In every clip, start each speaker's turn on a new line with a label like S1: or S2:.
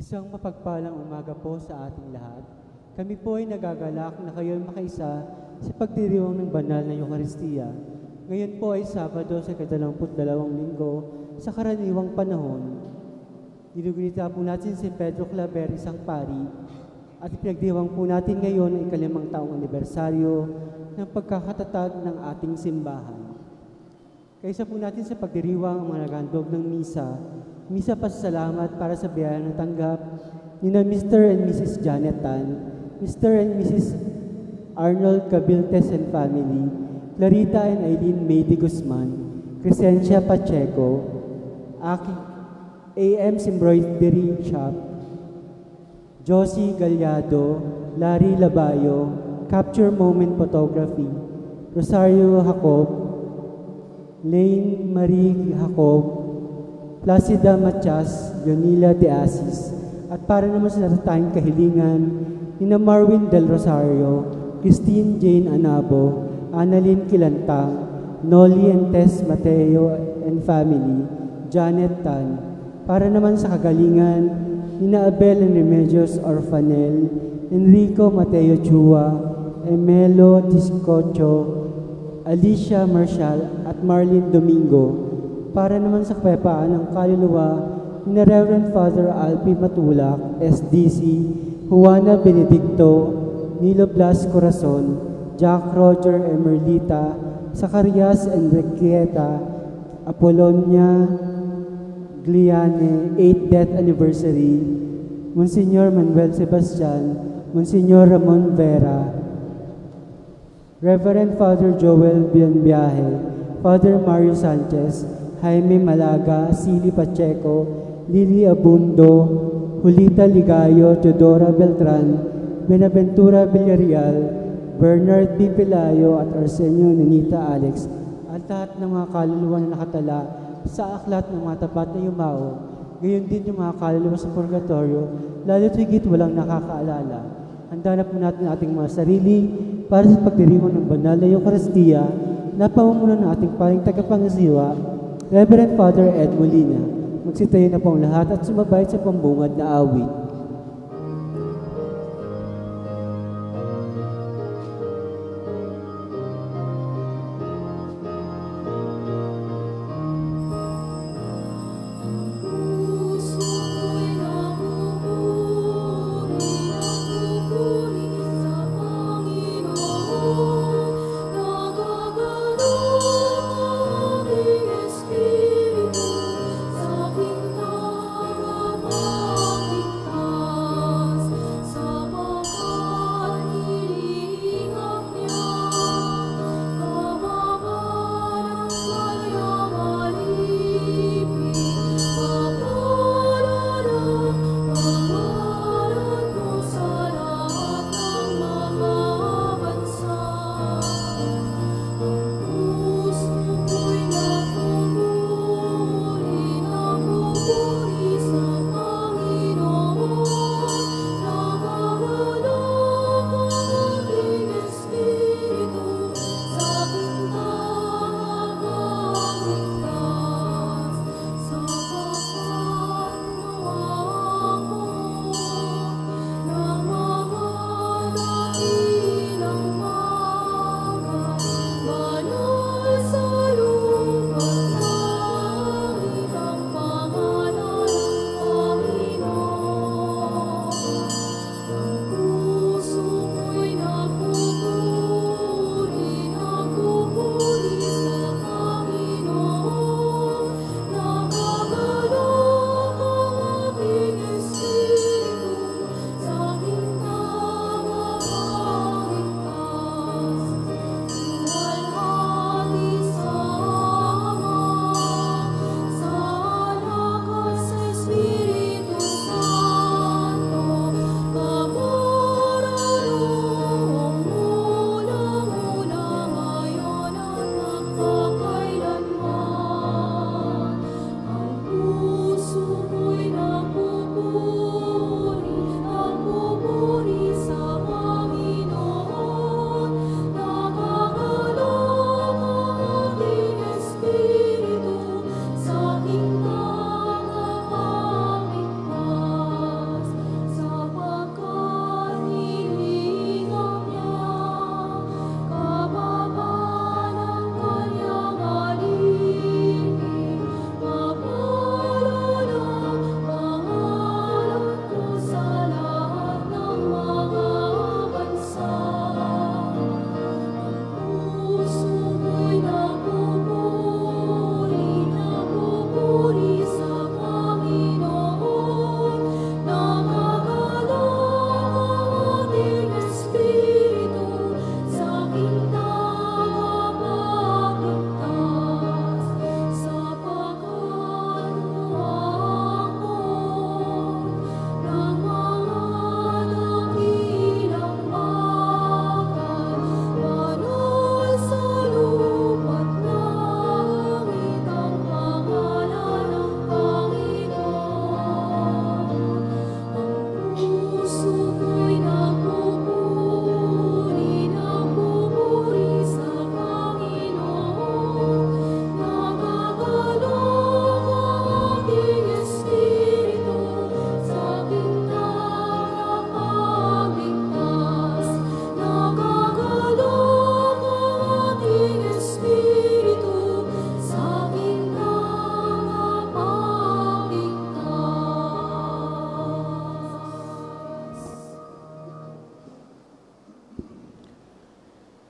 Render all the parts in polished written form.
S1: Isang mapagpalang umaga po sa ating lahat. Kami po ay nagagalak na kayo'y makaisa sa pagdiriwang ng banal na Eucharistia. Ngayon po ay Sabado sa 22 linggo sa karaniwang panahon. Dinugunita po natin si Pedro Claver, isang pari, at ipinagdiwang po natin ngayon ang ikalimang taong anibersaryo ng pagkakatatag ng ating simbahan. Kaisa po natin sa pagdiriwang ang mga naghandog ng misa pasasalamat para sa biyayang natanggap ni na Mr. and Mrs. Janet Tan, Mr. and Mrs. Arnold Cabiltes and family, Clarita and Eileen May de Guzman, Crescencia Pacheco, AM's Embroidery Shop, Josie Gallardo, Larry Labayo, Capture Moment Photography, Rosario Jacob, Lane Marie Jacob, Placida Matias, Yonila de Asis, at para naman sa natatayang kahilingan, nina Marwin Del Rosario, Christine Jane Anabo, Annalyn Kilantang, Noli and Tess Mateo and family, Janet Tan, para naman sa kagalingan, nina Abel and Remedios Orfanel, Enrico Mateo Chua, Emelo Discocho, Alicia Marshall at Marlene Domingo, para naman sa kapayapaan ng kaluluwa ni Reverend Father Alpi Matulak, SDC, Juana Benedicto, Nilo Blas Corazon, Jack Roger Emerlita, Zacarias Enriqueta, Apolonia Gliane, 8th death anniversary, Monsignor Manuel Sebastian, Monsignor Ramon Vera, Reverend Father Joel Bianbiahe, Father Mario Sanchez, Jaime Malaga, Silly Pacheco, Lily Abundo, Julita Ligayo, Teodora Beltran, Benaventura Villarreal, Bernard B. Pelayo at Arsenio Nanita Alex, at lahat ng mga kaluluwa na nakatala sa aklat ng mga tapat na yumao, gayon din yung mga kaluluwa sa purgatorio, lalo't higit walang nakakaalala. Handa na po natin ating mga sarili para sa pagdiriwang ng banal na Eucharistia na pamumuno ng ating paring tagapangasiwa, Reverend Father Ed Molina. Magsitayo na po ang lahat at sumabay sa pambungad na awit.
S2: Sa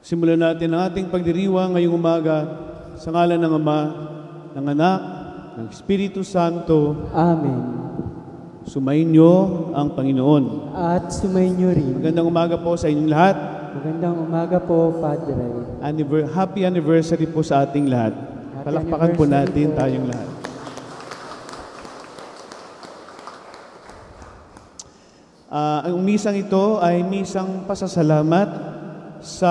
S2: Simulan natin ang ating pagdiriwang ngayong umaga sa ngalan ng Ama, ng Anak, ng Espiritu Santo.
S1: Amen.
S2: Sumainyo ang Panginoon.
S1: At sumainyo rin.
S2: Magandang umaga po sa inyong lahat.
S1: Magandang umaga po, Padre.
S2: Happy anniversary po sa ating lahat. Palakpakan po natin tayong lahat. Ang misang ito ay misang pasasalamat sa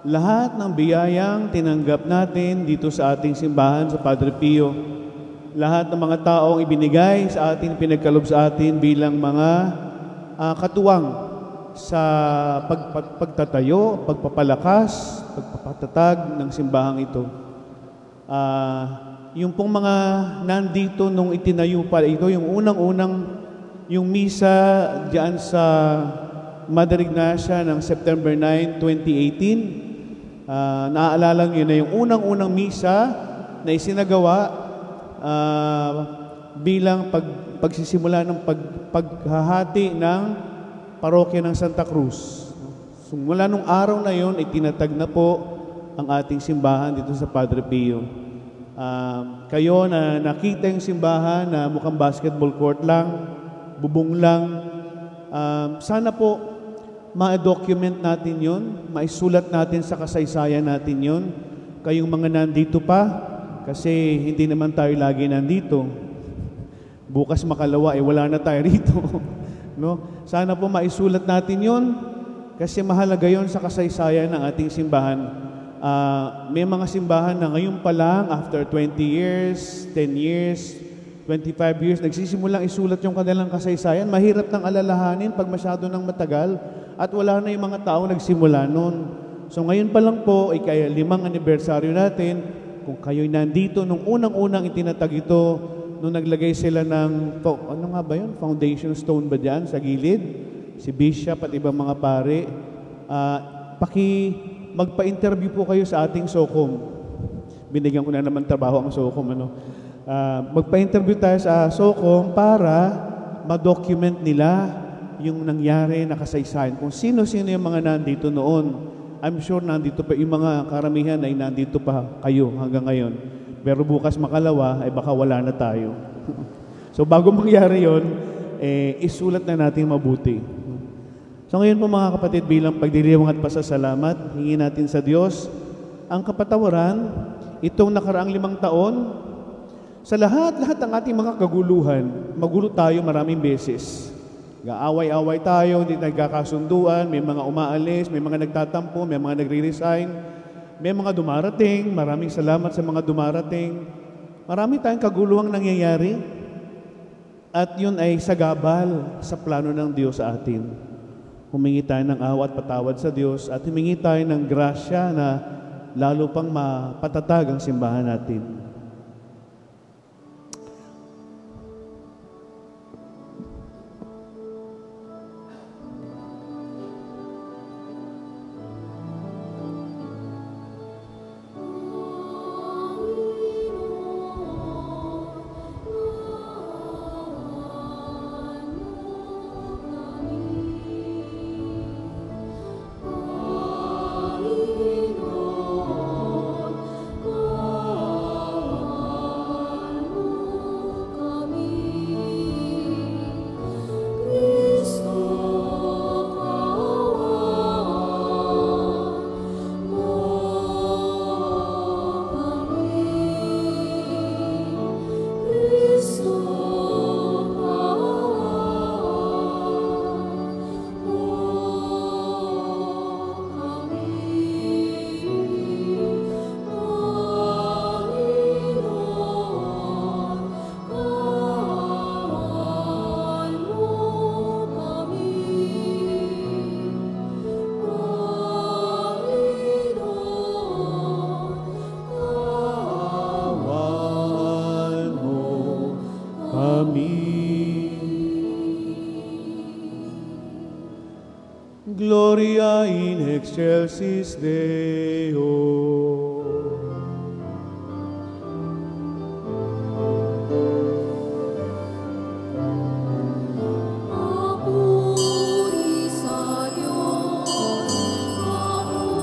S2: lahat ng biyayang tinanggap natin dito sa ating simbahan sa Padre Pio. Lahat ng mga taong ibinigay sa atin, pinagkalob sa atin bilang mga katuwang sa pagtatayo, pagpapalakas, pagpapatatag ng simbahang ito. Yung pong mga nandito nung itinayo pa ito, yung unang-unang yung misa diyan sa Mother Ignacia ng September 9, 2018. Naaalala nyo na yung unang-unang misa na isinagawa bilang pagsisimula ng paghahati ng parokya ng Santa Cruz. So, mula nung araw na yon, itinatag na po ang ating simbahan dito sa Padre Pio. Kayo na nakita yung simbahan na mukhang basketball court lang, bubong lang, sana po ma-document natin yon, maisulat natin sa kasaysayan natin yon. Kayong mga nandito pa, kasi hindi naman tayo lagi nandito. Bukas makalawa, wala na tayo rito. No? Sana po maisulat natin yon, kasi mahalaga yon sa kasaysayan ng ating simbahan. May mga simbahan na ngayon pa lang, after 20 years, 10 years, 25 years, nagsisimulang isulat yung kanilang kasaysayan. Mahirap nang alalahanin pag masyado nang matagal at wala na yung mga tao nagsimula noon. So ngayon pa lang po, kaya 5th anibersaryo natin, kung kayo'y nandito, nung unang-unang itinatag ito, nung naglagay sila ng, ano nga ba yun? Foundation stone ba dyan sa gilid? Si Bishop at ibang mga pare. Magpa-interview po kayo sa ating SOCOM. Binigyan ko na naman trabaho ang SOCOM. Magpa-interview tayo sa SOCOM para ma-document nila yung nangyari na kasaysayan. Kung sino-sino yung mga nandito noon. I'm sure nandito pa yung mga karamihan ay nandito pa kayo hanggang ngayon. Pero bukas makalawa, ay baka wala na tayo. So bago mangyari yon, isulat na natin mabuti. So ngayon po mga kapatid, bilang pagdiriwang at pasasalamat, hingin natin sa Diyos ang kapatawaran itong nakaraang 5 taon. Sa lahat ng ating mga kaguluhan, magulo tayo maraming beses. Gaaway-away tayo, hindi nagkakasunduan, may mga umaalis, may mga nagtatampo, may mga nagre-resign, may mga dumarating. Maraming salamat sa mga dumarating. Marami tayong kaguluhang nangyayari at yun ay sagabal sa plano ng Diyos sa atin. Humingi tayo ng awa at patawad sa Diyos at humingi tayo ng grasya na lalo pang mapatatag ang simbahan natin. Gloria in excelsis Deo.
S3: Papuri sa Diyos, papuri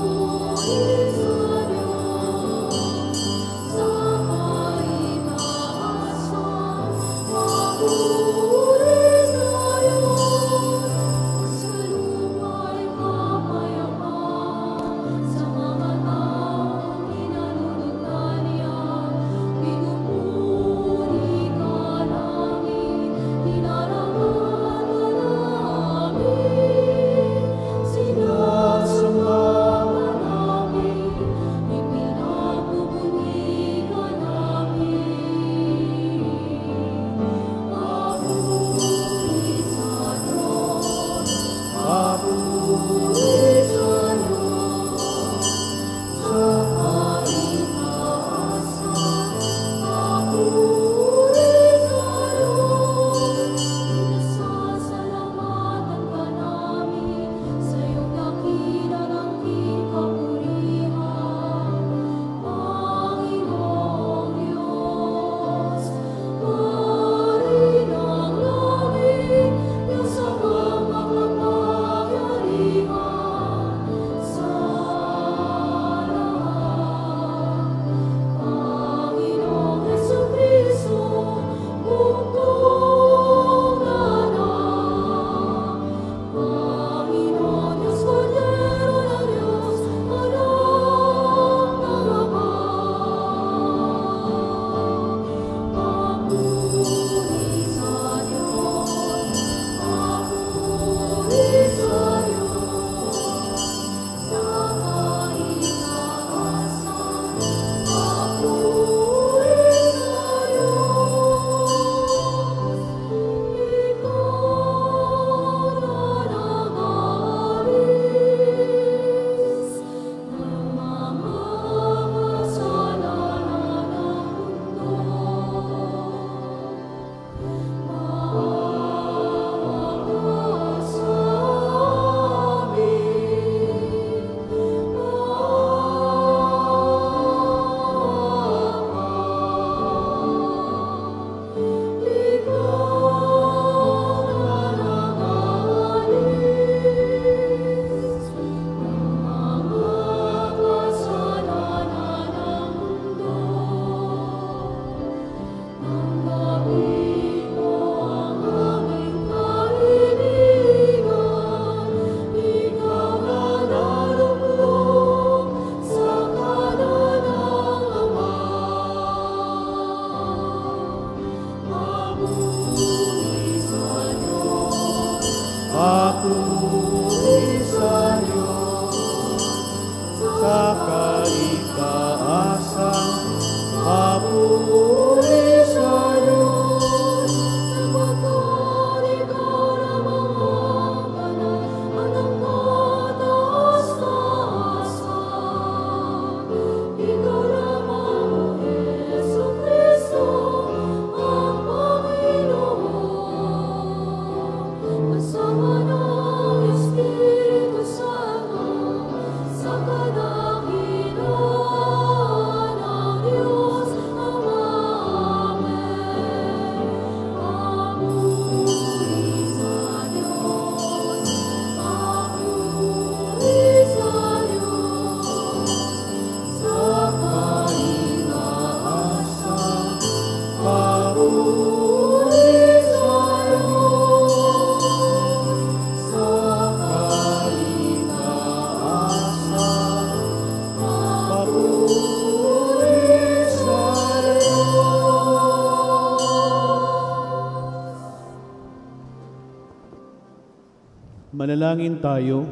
S2: Manalangin tayo.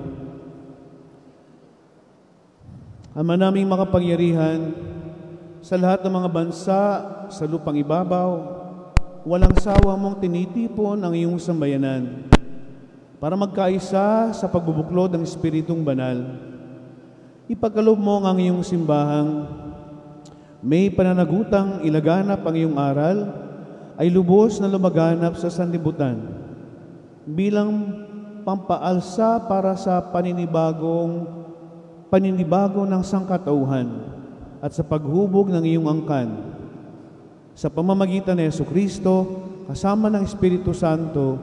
S2: Ama naming makapangyarihan, sa lahat ng mga bansa sa lupang ibabaw, walang sawa mong tinitipon ang iyong sambayanan para magkaisa sa pagbubuklod ng Espiritong Banal. Ipagkaloob mo ang iyong simbahang may pananagutang ilaganap ang iyong aral ay lubos na lumaganap sa sanlibutan bilang pampaalsa para sa paninibago ng sangkatauhan at sa paghubog ng iyong angkan. Sa pamamagitan ni Jesucristo, kasama ng Espiritu Santo,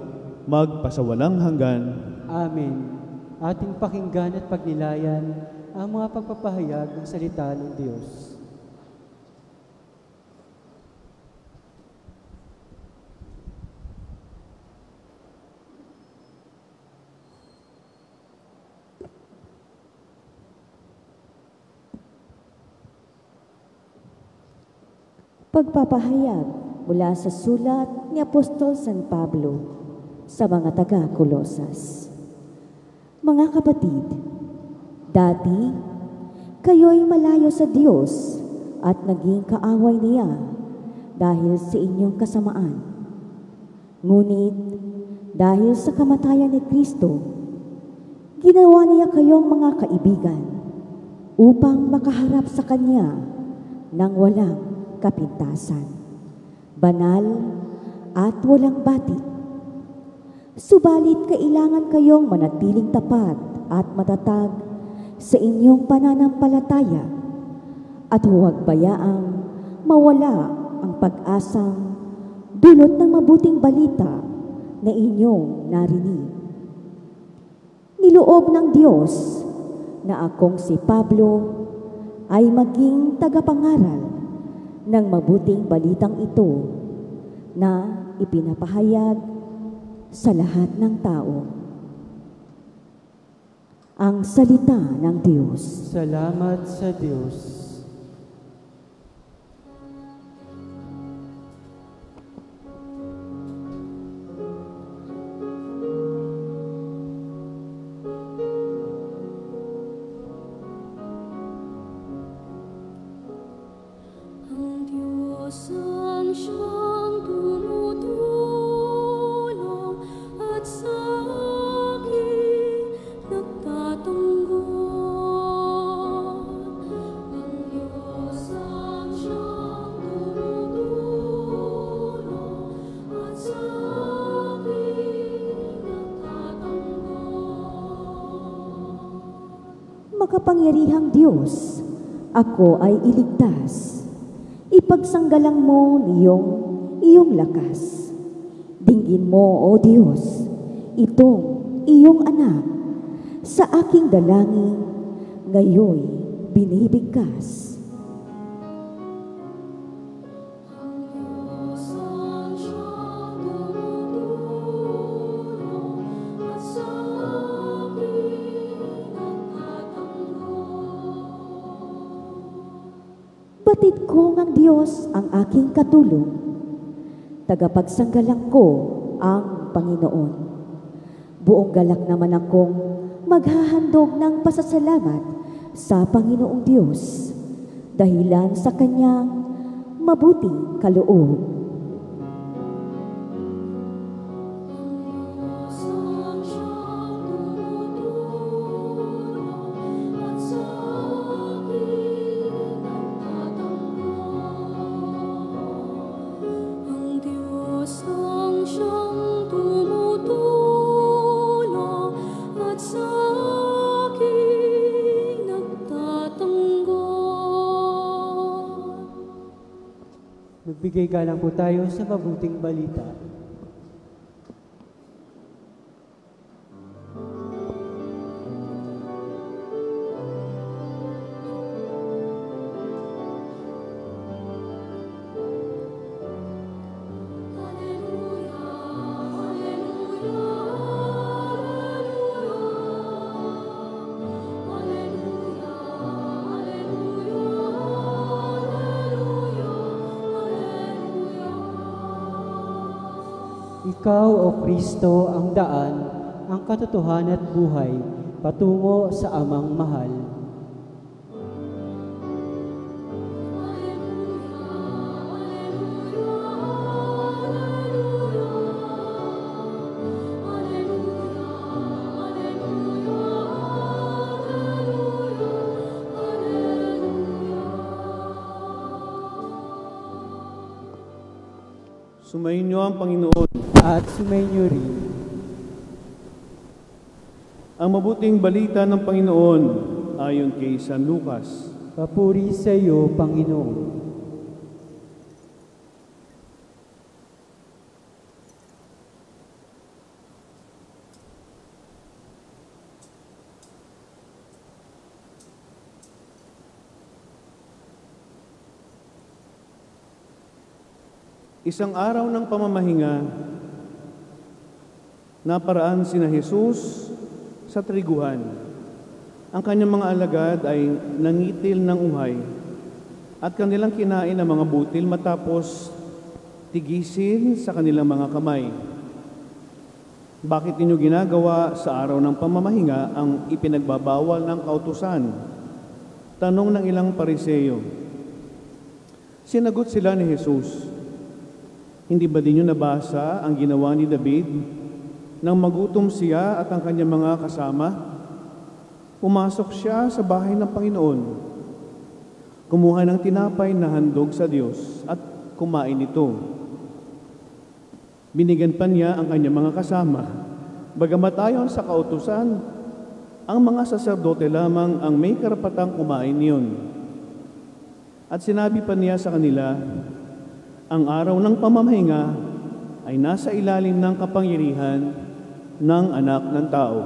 S2: magpasawalang hanggan.
S1: Amen. Ating pakinggan at pagnilayan ang mga pagpapahayag ng salita ng Diyos.
S3: Pagpapahayag mula sa sulat ni Apostol San Pablo sa mga taga-Kolosas. Mga kapatid, dati kayo'y malayo sa Diyos at naging kaaway niya dahil sa inyong kasamaan. Ngunit dahil sa kamatayan ni Kristo, ginawa niya kayong mga kaibigan upang makaharap sa Kanya nang walang kapintasan, banal at walang batik. Subalit kailangan kayong manatiling tapat at matatag sa inyong pananampalataya at huwag bayaang mawala ang pag-asang dulot ng mabuting balita na inyong narinig. Niloob ng Diyos na akong si Pablo ay maging tagapangaral ng mabuting balitang ito na ipinapahayag sa lahat ng tao. Ang salita ng Diyos.
S1: Salamat sa Diyos.
S3: Makapangyarihang Diyos, ako ay iligtas. Ipagsanggalang mo iyong lakas. Dinggin mo, O Diyos, itong iyong anak. Sa aking dalangin, ngayoy binibigkas. Batid ko ng Diyos ang aking katulong. Tagapagsanggalang ko ang Panginoon. Buong galak naman akong maghahandog ng pasasalamat sa Panginoong Diyos dahilan sa Kanyang mabuting kaloob.
S1: Magbigay galang po tayo sa mabuting balita. Ikaw, O Kristo, ang daan, ang katotohanan at buhay, patungo sa Amang mahal.
S2: Sumayin niyo ang Panginoon.
S1: At sumainyo rin.
S2: Ang mabuting balita ng Panginoon ayon kay San Lucas.
S1: Papuri sa iyo, Panginoon.
S2: Isang araw ng pamamahinga, naparaan sina Jesus sa triguhan. Ang kanyang mga alagad ay nangitil ng uhay at kanilang kinain ang mga butil matapos tigisin sa kanilang mga kamay. Bakit ninyo ginagawa sa araw ng pamamahinga ang ipinagbabawal ng kautusan? Tanong ng ilang Pariseo. Sinagot sila ni Jesus, hindi ba din nyo nabasa ang ginawa ni David nang magutom siya at ang kanyang mga kasama? Pumasok siya sa bahay ng Panginoon, kumuha ng tinapay na handog sa Diyos at kumain ito. Binigyan pa niya ang kanyang mga kasama. Bagamat ayon sa kautusan, ang mga saserdote lamang ang may karapatang kumain niyon. At sinabi pa niya sa kanila, ang araw ng pamamahinga ay nasa ilalim ng kapangyarihan ng Anak ng Tao.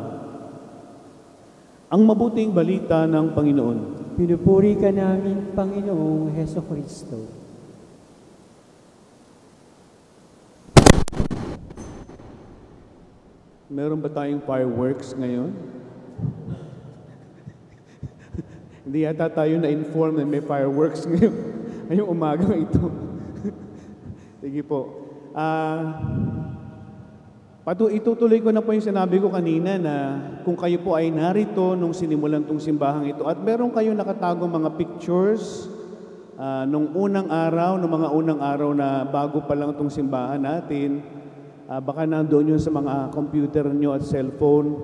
S2: Ang mabuting balita ng Panginoon.
S1: Pinupuri ka namin, Panginoong Hesukristo.
S2: Meron ba tayong fireworks ngayon? Hindi yata tayo na-inform na may fireworks ngayon. Ngayong umaga ito. Sige po. Itutuloy ko na po yung sinabi ko kanina na kung kayo po ay narito nung sinimulan tong simbahang ito at meron kayo nakatagong mga pictures nung unang araw, nung mga unang araw na bago pa lang tong simbahan natin, baka nandoon yun sa mga computer nyo at cellphone,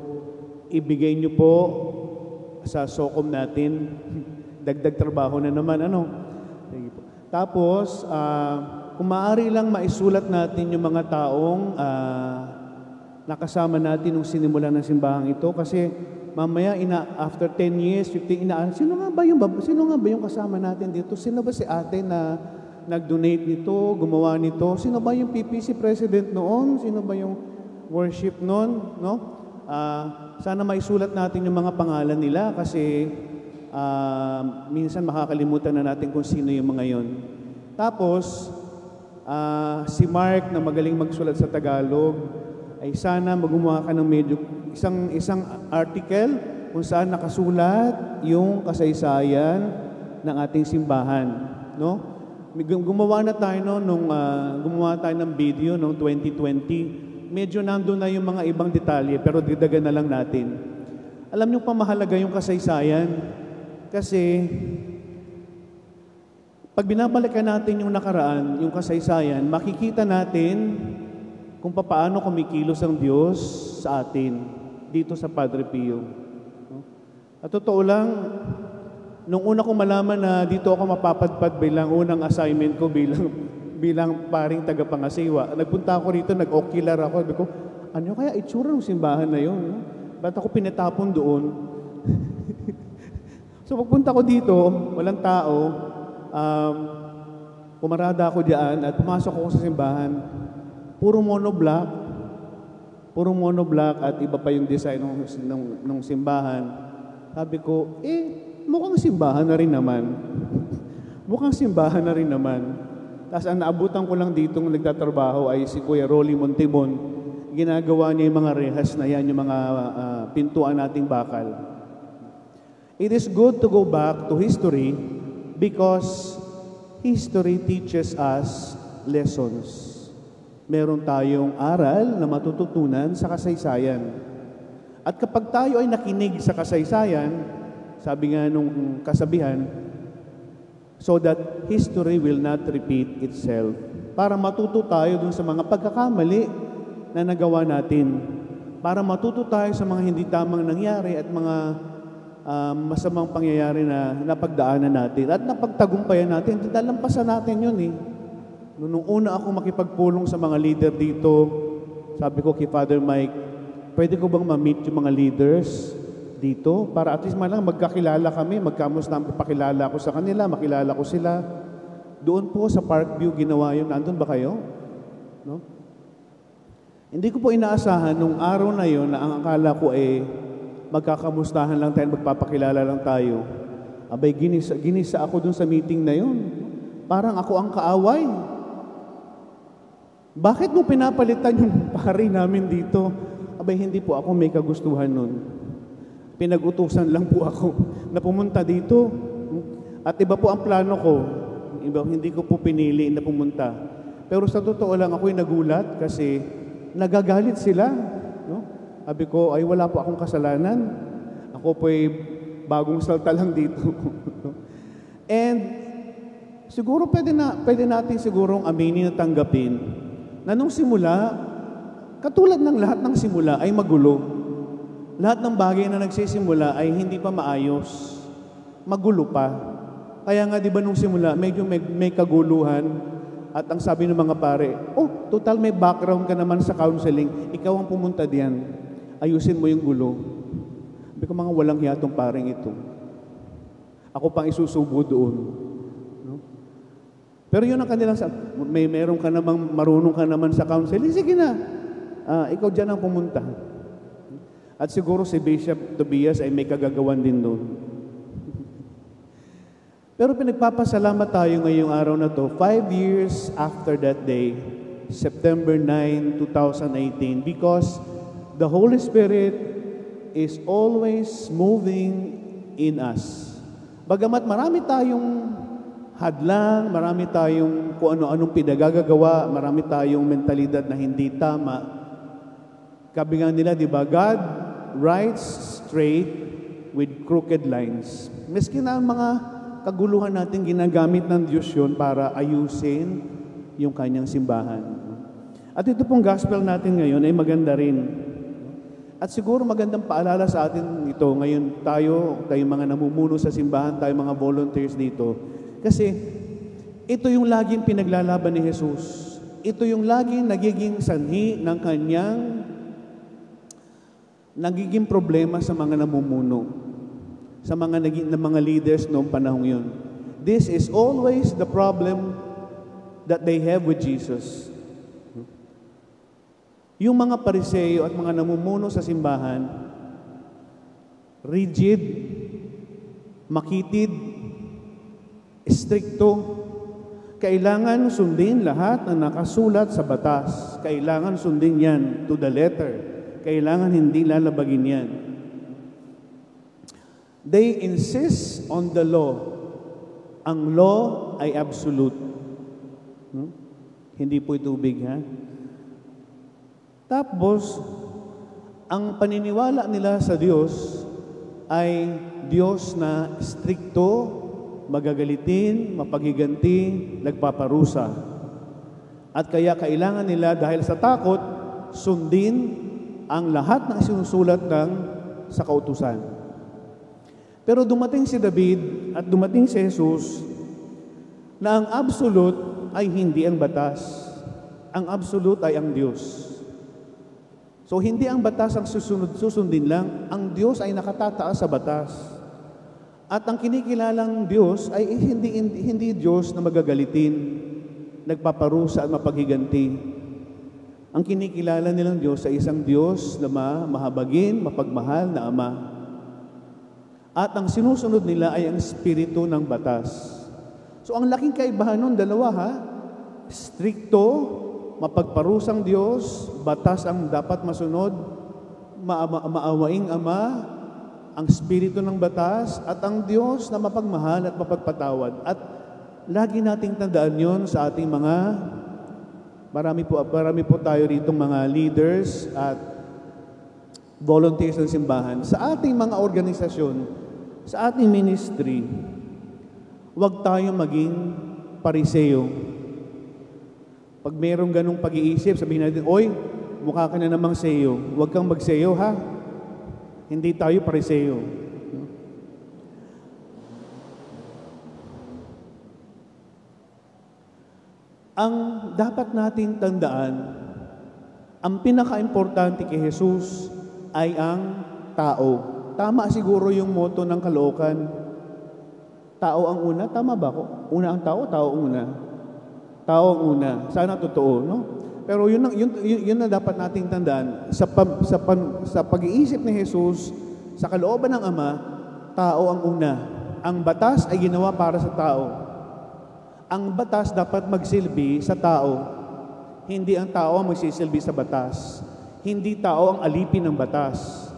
S2: ibigay nyo po sa SOCOM natin. Dagdag trabaho na naman, ano? Sige po. Tapos, kung maaari lang maisulat natin yung mga taong nakasama natin nung sinimulan ng simbahang ito kasi mamaya after 10 years, 15 sino nga ba yung kasama natin dito? Sino ba si ate na nag-donate nito, gumawa nito? Sino ba yung PPC president noon? Sino ba yung worship noon, no? Sana maisulat natin yung mga pangalan nila kasi minsan makakalimutan na natin kung sino yung mga yon. Tapos si Mark na magaling magsulat sa Tagalog ay sana gumawa ka ng medyo isang article kung saan nakasulat yung kasaysayan ng ating simbahan, no? Gumawa na tayo gumawa tayo ng video noong 2020. Medyo nandun na yung mga ibang detalye pero didagan na lang natin. Alam niyo pa mahalaga yung kasaysayan kasi pag binabalikan natin yung nakaraan, yung kasaysayan, makikita natin kung paano kumikilos ang Diyos sa atin dito sa Padre Pio. At totoo lang, nung una kong malaman na dito ako mapapadpad bilang unang assignment ko bilang paring tagapangasiwa, nagpunta ako rito, nag-ocular ako, sabi ko, ano kaya itsura ng simbahan na yun? Ba't ako pinatapon doon? So pagpunta ko dito, walang tao, pumarada ako diyan at pumasok ako sa simbahan. Puro monoblock at iba pa yung design ng simbahan. Sabi ko, mukhang simbahan na rin naman. Mukhang simbahan na rin naman. Tapos ang naabutan ko lang dito ng nagtatrabaho ay si Kuya Rolly Montimon. Ginagawa niya yung mga rehas na yan, yung mga pintuan nating bakal. It is good to go back to history because history teaches us lessons. Meron tayong aral na matututunan sa kasaysayan. At kapag tayo ay nakinig sa kasaysayan, sabi nga nung kasabihan, so that history will not repeat itself. Para matuto tayo dun sa mga pagkakamali na nagawa natin. Para matuto tayo sa mga hindi tamang nangyari at mga masamang pangyayari na napagdaanan natin. At napagtagumpayan natin. Dalampasan natin yun eh. Nung una ako makipagpulong sa mga leader dito, sabi ko kay Father Mike, pwede ko bang ma-meet yung mga leaders dito? Para at least man lang magkakilala kami, magkamusta, pakilala ko sa kanila, makilala ko sila. Doon po sa Parkview ginawa yun. Nandun ba kayo? No? Hindi ko po inaasahan nung araw na yun na ang akala ko magkakamustahan lang tayo, magpapakilala lang tayo. Abay, ginisa ako dun sa meeting na yun. Parang ako ang kaaway. Bakit mo pinapalitan yung pari namin dito? Abay, hindi po ako may kagustuhan nun. Pinag-utusan lang po ako na pumunta dito. At iba po ang plano ko. hindi ko po pinili na pumunta. Pero sa totoo lang, ako'y nagulat kasi nagagalit sila. No? Sabi ko, ay wala po akong kasalanan. Ako po'y bagong salta lang dito. And siguro pwede natin sigurong aminin at tanggapin na nung simula, katulad ng lahat ng simula ay magulo. Lahat ng bagay na nagsisimula ay hindi pa maayos. Magulo pa. Kaya nga, di ba nung simula, medyo may kaguluhan. At ang sabi ng mga pare, total may background ka naman sa counseling. Ikaw ang pumunta diyan. Ayusin mo yung gulo. Sabi ko, mga walang hiya tong paring ito. Ako pang isusubo doon. No? Pero yun ang kanilang meron ka namang, marunong ka naman sa counseling. Sige na. Ikaw dyan ang pumunta. At siguro si Bishop Tobias ay may kagagawan din doon. Pero pinagpapasalamat tayo ngayong araw na to, 5 years after that day, September 9, 2018, because the Holy Spirit is always moving in us. Bagamat marami tayong hadlang, marami tayong kung ano-anong pinagagagawa, marami tayong mentalidad na hindi tama. Kabingan nila, di ba, God writes straight with crooked lines. Miski na ang mga kaguluhan natin, ginagamit ng Diyos yun para ayusin yung kanyang simbahan. At ito pong gospel natin ngayon ay maganda rin. At siguro magandang paalala sa atin ito. Ngayon tayong mga namumuno sa simbahan, tayong mga volunteers dito. Kasi ito yung laging pinaglalaban ni Jesus. Ito yung laging nagiging sanhi ng kanyang nagiging problema sa mga namumuno, sa mga leaders noong panahong yun. This is always the problem that they have with Jesus. Yung mga Pariseo at mga namumuno sa simbahan, rigid, makitid, stricto, kailangan sundin lahat na nakasulat sa batas. Kailangan sundin yan to the letter. Kailangan hindi lalabagin yan. They insist on the law. Ang law ay absolute. Hindi po ito tubig, ha? Tapos, ang paniniwala nila sa Diyos ay Diyos na strikto, magagalitin, mapaghiganti, nagpaparusa. At kaya kailangan nila, dahil sa takot, sundin ang lahat ng sinusulat sa kautusan. Pero dumating si David at dumating si Jesus na ang absolute ay hindi ang batas. Ang absolute ay ang Diyos. So hindi ang batas ang susundin lang, ang Diyos ay nakatataas sa batas. At ang kinikilalang Diyos ay hindi Diyos na magagalitin, nagpaparusa at mapaghiganti. Ang kinikilala nilang Diyos ay isang Diyos na mahabagin, mapagmahal na Ama. At ang sinusunod nila ay ang espiritu ng batas. So ang laking kaibahan nun, dalawa ha, strikto, mapagparusang Diyos, batas ang dapat masunod, maawaing Ama, ang espiritu ng batas, at ang Diyos na mapagmahal at mapagpatawad. At lagi nating tandaan yon sa ating marami po tayo ritong mga leaders at volunteers ng simbahan. Sa ating mga organisasyon, sa ating ministry, huwag tayong maging pariseo. Pag mayroong ganong pag-iisip, sabihin natin, oy, mukha ka na namang seyo. Huwag kang magseyo, ha? Hindi tayo pariseo. Ang dapat nating tandaan, ang pinaka-importante kay Jesus ay ang tao. Tama siguro yung motto ng Caloocan. Tao ang una. Tama ba ako? Una ang tao, tao ang una. Tao ang una. Sana totoo, no? Pero yun na dapat nating tandaan. Sa pag-iisip ni Jesus, sa kalooban ng Ama, tao ang una. Ang batas ay ginawa para sa tao. Ang batas dapat magsilbi sa tao. Hindi ang tao ang magsisilbi sa batas. Hindi tao ang alipin ng batas.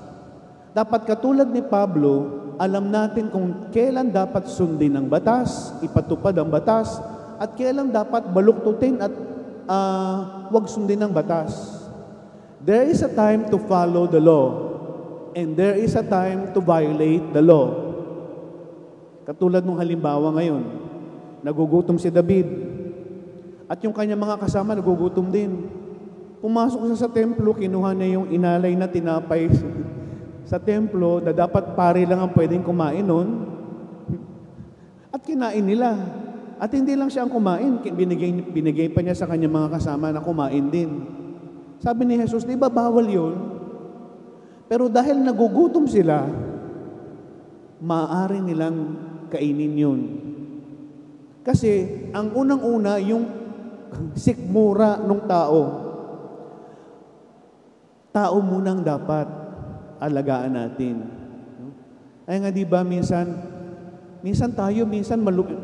S2: Dapat katulad ni Pablo, alam natin kung kailan dapat sundin ang batas, ipatupad ang batas, at kailan dapat baluktutin at wag sundin ng batas. There is a time to follow the law, and there is a time to violate the law. Katulad ng halimbawa ngayon, nagugutom si David, at yung kanyang mga kasama nagugutom din. Pumasok siya sa templo, kinuha niya yung inalay na tinapay sa templo na dapat pare lang ang pwedeng kumain nun, at kinain nila. At hindi lang siya ang kumain, binigay pa niya sa kanyang mga kasama na kumain din. Sabi ni Jesus, di ba bawal yun? Pero dahil nagugutom sila, maaari nilang kainin yun. Kasi ang unang-una, yung sikmura ng tao. Tao munang dapat alagaan natin. Ay nga di ba minsan tayo,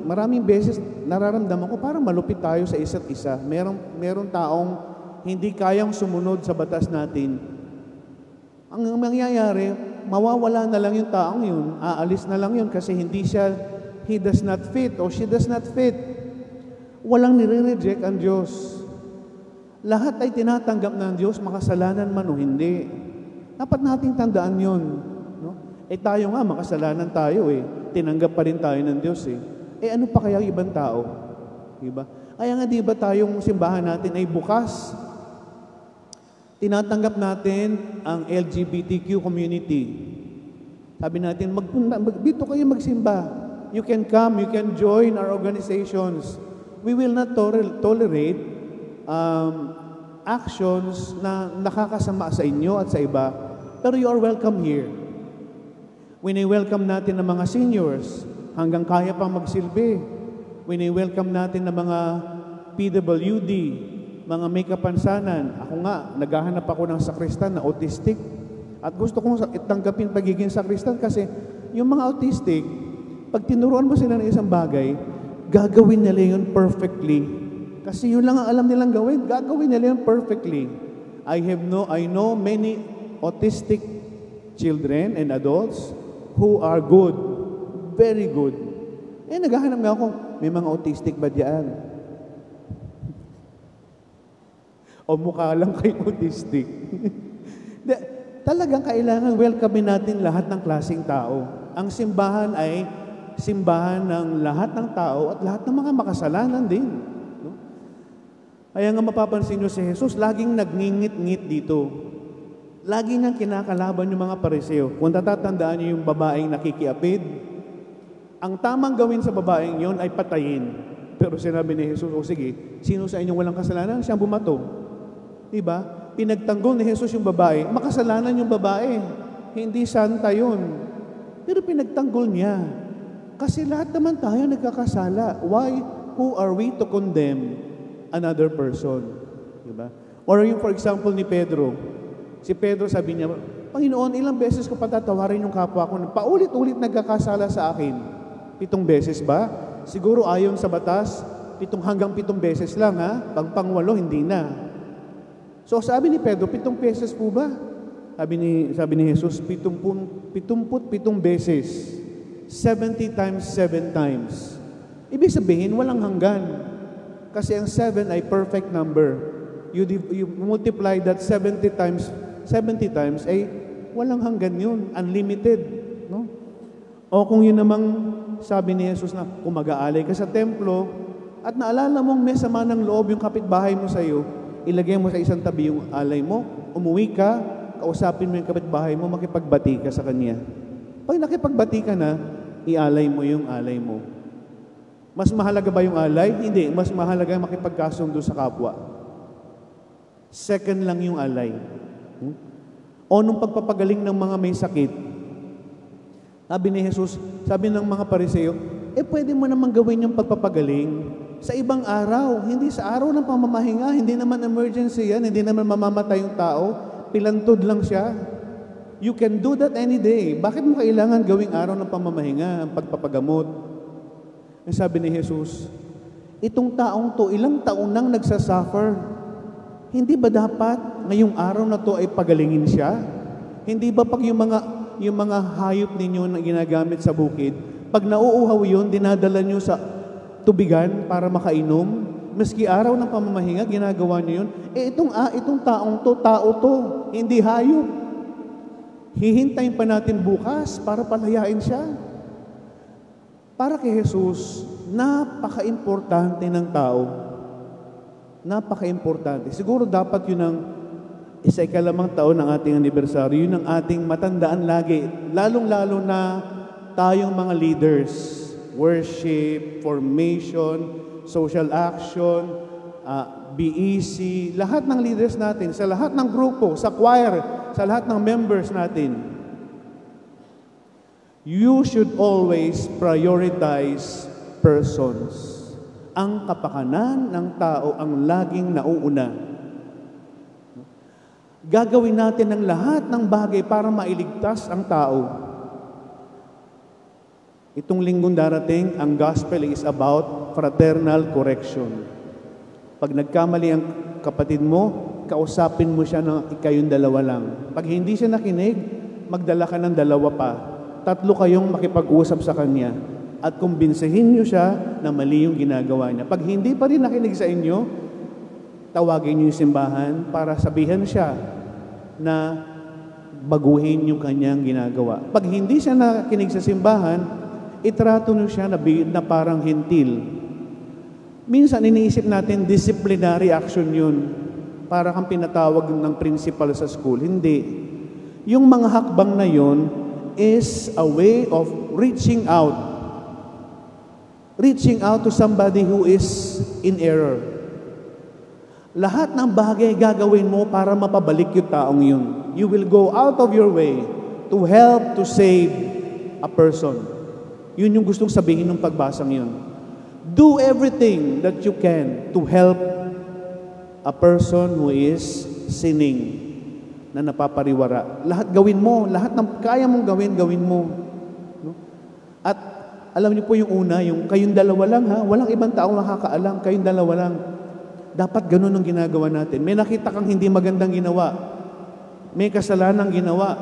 S2: maraming beses nararamdaman ko parang malupit tayo sa isa't isa. Merong taong hindi kayang sumunod sa batas natin. Ang mangyayari, mawawala na lang yung taong yun, aalis na lang yun kasi he does not fit or she does not fit. Walang nire-reject ang Diyos. Lahat ay tinatanggap ng Diyos, makasalanan man o hindi. Dapat nating tandaan yun. No? Tayo nga, makasalanan tayo Tinanggap pa rin tayo ng Diyos ano pa kaya ibang tao? Diba? Kaya nga diba tayong simbahan natin ay bukas? Tinatanggap natin ang LGBTQ community. Sabi natin, dito kayo magsimba. You can come, you can join our organizations. We will not tolerate actions na nakakasama sa inyo at sa iba. Pero you are welcome here. Wini-welcome natin ang mga seniors hanggang kaya pang magsilbi. Wini-welcome natin ang mga PWD, mga may kapansanan. Ako nga, naghahanap ako ng sakristan na autistic. At gusto kong itanggapin pagiging sakristan kasi yung mga autistic, pag tinuruan mo sila ng isang bagay, gagawin nila yun perfectly. Kasi yun lang ang alam nilang gawin, gagawin nila yun perfectly. I know many autistic children and adults who are good, very good. Naghahanap nga ako, may mga autistic ba diyan? O mukha lang kay autistic? Talagang kailangan welcome natin lahat ng klaseng tao. Ang simbahan ay simbahan ng lahat ng tao at lahat ng mga makasalanan din. No? Kaya nga mapapansin nyo si Jesus, laging nagngingit-ngit dito. Lagi niyang kinakalaban yung mga pariseo. Kung natatandaan niyo yung babaeng nakikiapid, ang tamang gawin sa babaeng yon ay patayin. Pero sinabi ni Jesus, sige, sino sa inyong walang kasalanan? Siyang bumato. Diba? Pinagtanggol ni Jesus yung babae. Makasalanan yung babae. Hindi santa yun. Pero pinagtanggol niya. Kasi lahat naman tayo nagkakasala. Why? Who are we to condemn another person? Diba? Or yung for example ni Pedro. Si Pedro sabi niya, Panginoon, ilang beses ko patatawarin yung kapwa ko. Paulit-ulit nagkakasala sa akin. 7 beses ba? Siguro ayon sa batas, 7 hanggang 7 beses lang ha. Pang-8, hindi na. So sabi ni Pedro, 7 beses po ba? Sabi ni Jesus, 77 beses. 70 times 7 times. Ibig sabihin, walang hanggan. Kasi ang 7 ay perfect number. You multiply that 70 times ay walang hanggan yun. Unlimited. No? O kung yun namang sabi ni Jesus na kung mag-aalay ka sa templo at naalala mong may sama ng loob yung kapitbahay mo sa iyo, ilagay mo sa isang tabi yung alay mo, umuwi ka, kausapin mo yung kapitbahay mo, makipagbati ka sa kanya. Pag nakipagbati ka na, ialay mo yung alay mo. Mas mahalaga ba yung alay? Hindi. Mas mahalaga makipagkasundo sa kapwa. Second lang yung alay. O nung pagpapagaling ng mga may sakit, sabi ni Jesus, sabi ng mga pariseo, pwede mo naman gawin yung pagpapagaling sa ibang araw, hindi sa araw ng pamamahinga, hindi naman emergency yan, hindi naman mamamatay yung tao, pilantod lang siya. You can do that any day. Bakit mo kailangan gawing araw ng pamamahinga, ang pagpapagamot? Sabi ni Jesus, itong taong to, ilang taon nang nagsasuffer, hindi ba dapat ngayong araw na to ay pagalingin siya? Hindi ba pag yung mga hayop ninyo na ginagamit sa bukid, pag nauuhaw yun, dinadala nyo sa tubigan para makainom. Maski araw ng pamamahinga, ginagawa niyo yun. Itong taong to, tao to, hindi hayop. Hihintayin pa natin bukas para palayain siya. Para kay Jesus, napaka-importante ng tao. Napaka-importante. Siguro dapat yun ang ikalimang taon ng ating anibersaryo, yun ang ating matandaan lagi. Lalong-lalo na tayong mga leaders, worship, formation, social action, BEC, lahat ng leaders natin, sa lahat ng grupo, sa choir, sa lahat ng members natin, you should always prioritize persons. Ang kapakanan ng tao ang laging nauuna. Gagawin natin ang lahat ng bagay para mailigtas ang tao. Itong linggong darating, ang gospel is about fraternal correction. Pag nagkamali ang kapatid mo, kausapin mo siya ng kayong dalawa lang. Pag hindi siya nakinig, magdala ka ng dalawa pa. 3 kayong makipag-usap sa kanya at kumbinsihin niyo siya na mali yung ginagawa niya. Pag hindi pa rin nakinig sa inyo, tawagin niyo yung simbahan para sabihan siya na baguhin yung kanyang ginagawa. Pag hindi siya nakinig sa simbahan, itrato niyo siya na parang hintil. Minsan iniisip natin disciplinary action yun. Para kang pinatawag ng principal sa school. Hindi. Yung mga hakbang na yun is a way of reaching out. Reaching out to somebody who is in error. Lahat ng bagay gagawin mo para mapabalik yung taong yun. You will go out of your way to help to save a person. Yun yung gustong sabihin ng pagbasang yun. Do everything that you can to help a person who is sinning, na napapariwara. Lahat gawin mo, lahat ng kaya mong gawin, gawin mo. No? At alam niyo po yung una, yung kayong dalawa lang ha, walang ibang taong nakakaalam, kayong dalawa lang. Dapat ganun ang ginagawa natin. May nakita kang hindi magandang ginawa, may kasalanang ginawa,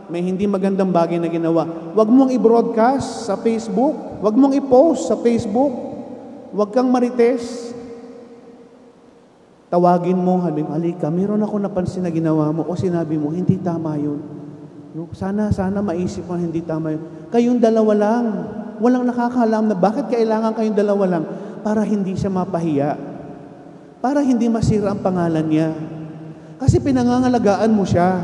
S2: may hindi magandang bagay na ginawa. Huwag mong i-broadcast sa Facebook, huwag mong i-post sa Facebook, huwag kang marites. Tawagin mo, halika, meron ako napansin na ginawa mo o sinabi mo, hindi tama yun. No? Sana maisip mo hindi tama yun. Kayong dalawa lang. Walang nakakaalam na bakit kailangan kayong dalawa lang para hindi siya mapahiya. Para hindi masira ang pangalan niya. Kasi pinangangalagaan mo siya.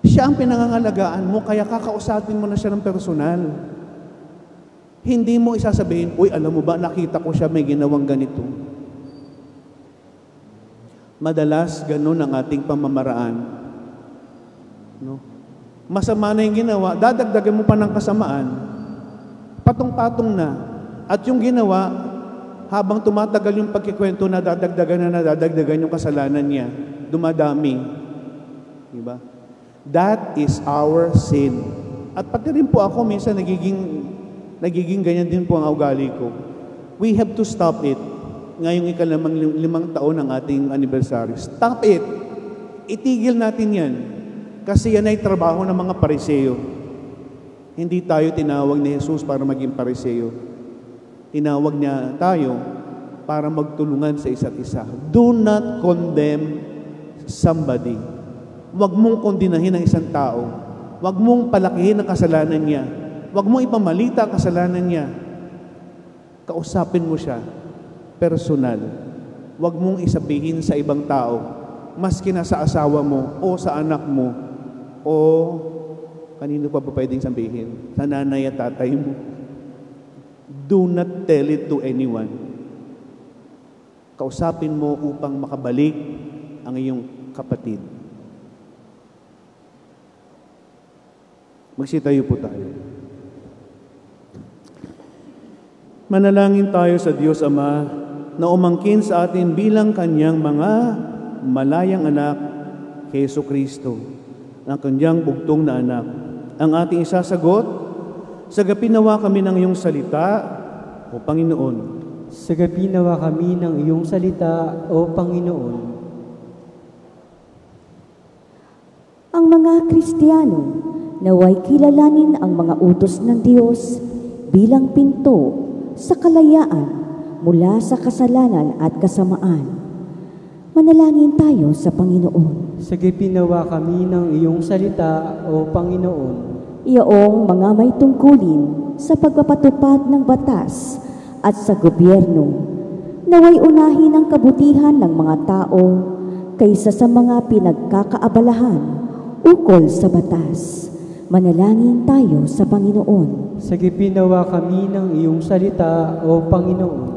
S2: Siya ang pinangangalagaan mo, kaya kakausapin mo na siya ng personal. Hindi mo isasabihin, uy, alam mo ba, nakita ko siya may ginawang ganito. Madalas, ganun ang ating pamamaraan. No? Masama na yung ginawa, dadagdagan mo pa ng kasamaan, patong-patong na. At yung ginawa, habang tumatagal yung pagkikwento, nadadagdagan yung kasalanan niya. Dumadami. Diba? That is our sin. At pati rin po ako, minsan nagiging ganyan din po ang ugali ko. We have to stop it. Ngayong ika-5 taon ng ating anibersaryo. Stop it. Itigil natin yan. Kasi yan ay trabaho ng mga Pariseo. Hindi tayo tinawag ni Jesus para maging Pariseo. Tinawag niya tayo para magtulungan sa isa't isa. Do not condemn somebody. Huwag mong kondinahin ang isang tao. Huwag mong palakihin ang kasalanan niya. Huwag mong ipamalita ang kasalanan niya. Kausapin mo siya. Personal. Huwag mong isabihin sa ibang tao, maski na sa asawa mo o sa anak mo o kanino pa ba pwedeng sabihin? Sa nanay at tatay mo. Do not tell it to anyone. Kausapin mo upang makabalik ang iyong kapatid. Magsitayo po tayo. Manalangin tayo sa Diyos Ama na umangkin sa atin bilang Kanyang mga malayang anak, kay Jesucristo, ang Kanyang bugtong na anak. Ang ating isasagot, sagapin nawa kami ng iyong salita, o Panginoon.
S1: Sagapin nawa kami ng iyong salita, o Panginoon.
S3: Ang mga Kristiyano naway kilalanin ang mga utos ng Diyos bilang pinto sa kalayaan mula sa kasalanan at kasamaan. Manalangin tayo sa Panginoon.
S1: Sagipin nawa kami ng iyong salita, O Panginoon.
S3: Iyaong mga may tungkulin sa pagpapatupad ng batas at sa gobyerno, naway unahin ang kabutihan ng mga tao kaysa sa mga pinagkakaabalahan ukol sa batas. Manalangin tayo sa Panginoon.
S1: Sagipin nawa kami ng iyong salita, O Panginoon.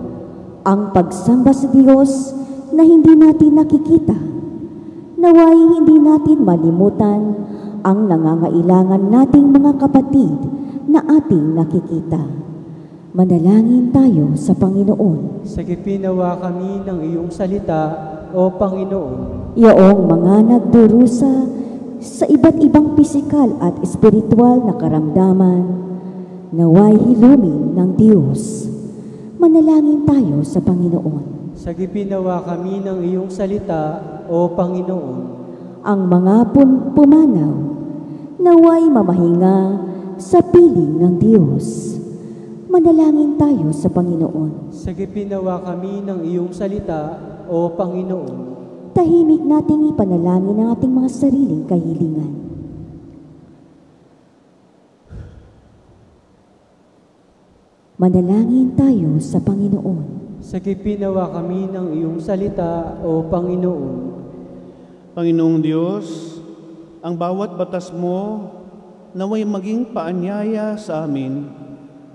S3: Ang pagsamba sa Diyos na hindi natin nakikita, naway hindi natin malimutan ang nangangailangan nating mga kapatid na ating nakikita. Manalangin tayo sa Panginoon.
S1: Sagipin nawa kami ng iyong salita, O Panginoon.
S3: Iyaong mga nagdurusa sa iba't ibang pisikal at espiritual na karamdaman, naway hilumin ng Diyos. Manalangin tayo sa Panginoon.
S1: Sagipin nawa kami ng iyong salita, O Panginoon.
S3: Ang mga pumanaw, naway mamahinga sa piling ng Diyos. Manalangin tayo sa Panginoon.
S1: Sagipin nawa kami ng iyong salita, O Panginoon.
S3: Tahimik nating ipanalangin ang ating mga sariling kahilingan. Manalangin tayo sa Panginoon.
S1: Sagipin nawa kami ng iyong salita, O Panginoon.
S2: Panginoong Diyos, ang bawat batas mo naway maging paanyaya sa amin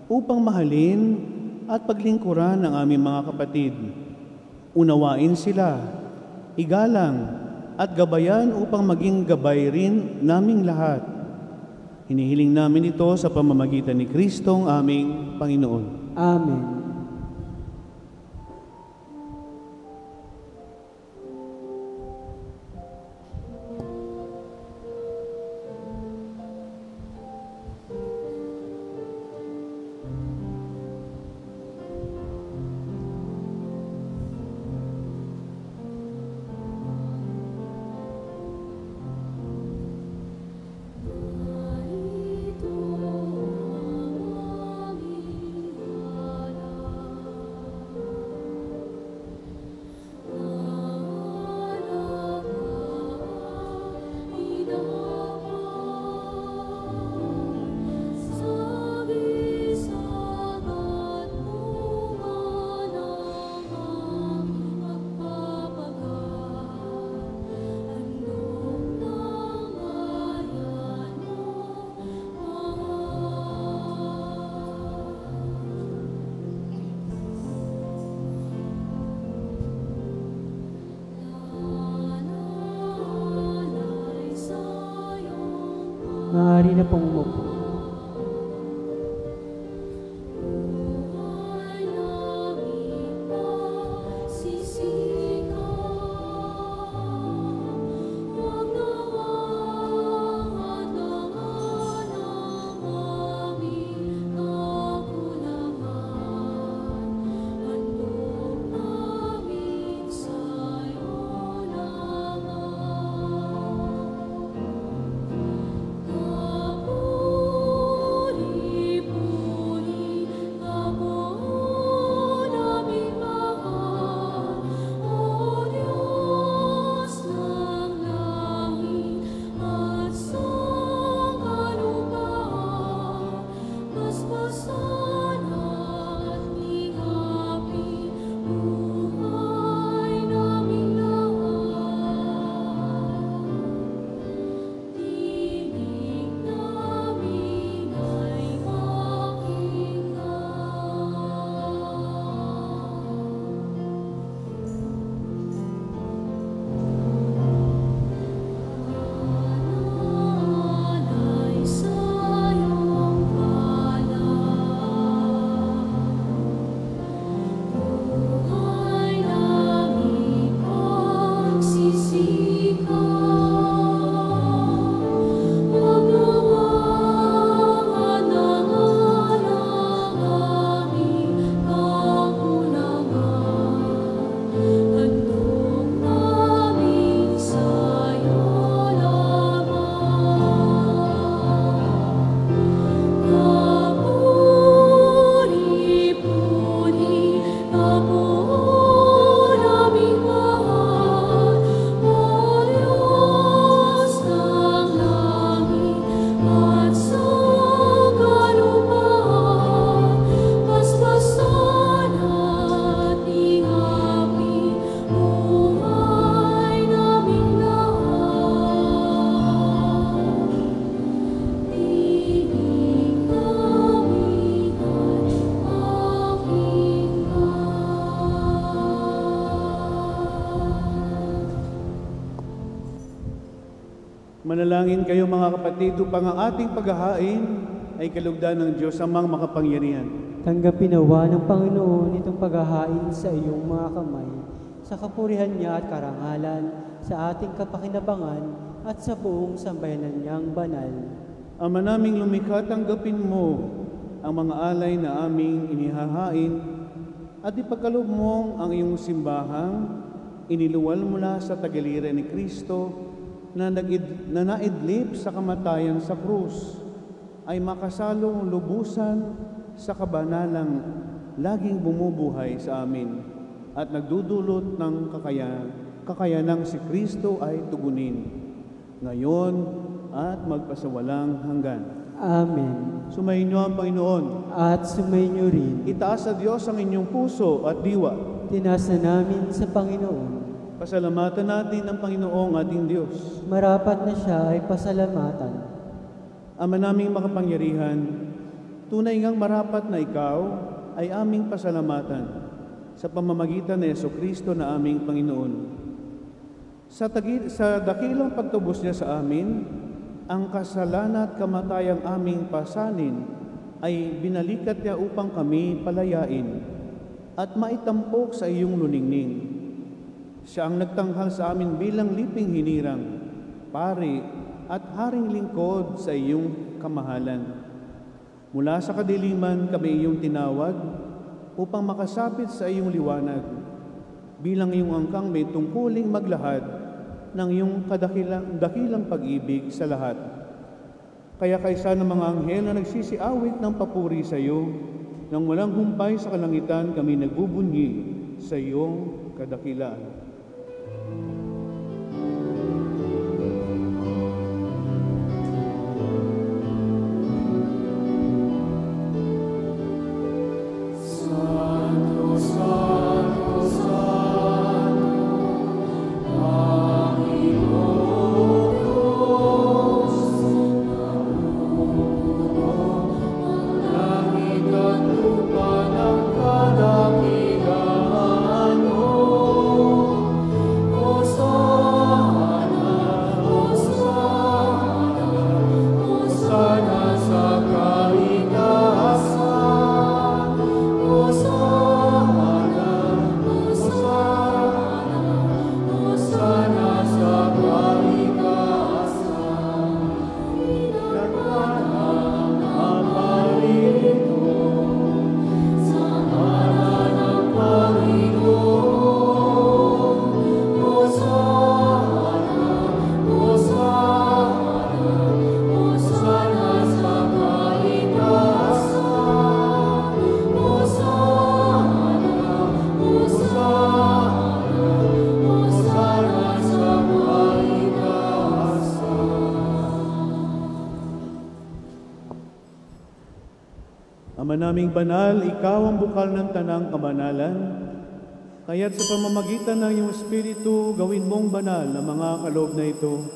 S2: upang mahalin at paglingkuran ang aming mga kapatid. Unawain sila, igalang at gabayan upang maging gabay rin naming lahat. Hinihiling namin ito sa pamamagitan ni Kristong aming Panginoon.
S1: Amen. Maaari na pong umupo.
S4: Oh
S2: Manalangin kayo mga kapatid upang ang ating paghahain ay kalugdan ng Diyos amang makapangyarihan.
S1: Tanggapin nawa ng Panginoon itong paghahain sa iyong mga kamay, sa kapurihan niya at karangalan, sa ating kapakinabangan at sa buong sambayanan niyang banal.
S2: Ama naming lumikha, tanggapin mo ang mga alay na aming inihahain at ipagkaloob mong ang iyong simbahang iniluwal mula sa tagiliran ni Kristo na naidlip sa kamatayan sa krus ay makasalong lubusan sa kabanalang laging bumubuhay sa amin at nagdudulot ng kakayanang si Kristo ay tugunin ngayon at magpasawalang hanggan.
S1: Amen.
S2: Sumainyo ang Panginoon.
S1: At sumainyo rin.
S2: Itaas sa Diyos ang inyong puso at diwa.
S1: Tinaas na namin sa Panginoon.
S2: Pasalamatan natin ang Panginoong ating Diyos.
S1: Marapat na siya ay pasalamatan.
S2: Ama naming makapangyarihan, tunay ngang marapat na ikaw ay aming pasalamatan sa pamamagitan ni Jesucristo na aming Panginoon. Sa dakilang pagtubos niya sa amin, ang kasalanan at kamatayang aming pasanin ay binalikat niya upang kami palayain at maitampok sa iyong luningning. Siya ang nagtanghal sa amin bilang liping hinirang, pari at haring lingkod sa iyong kamahalan. Mula sa kadiliman kami iyong tinawag upang makasapit sa iyong liwanag, bilang iyong angkang may tungkuling maglahad ng iyong dakilang pag-ibig sa lahat. Kaya kaysa ng mga anghel na nagsisiawit ng papuri sa iyo, nang walang humpay sa kalangitan kami nagbubunyi sa iyong kadakilaan. Ama naming banal, ikaw ang bukal ng tanang kabanalan, kaya't sa pamamagitan ng iyong Espiritu, gawin mong banal na mga kaloob na ito,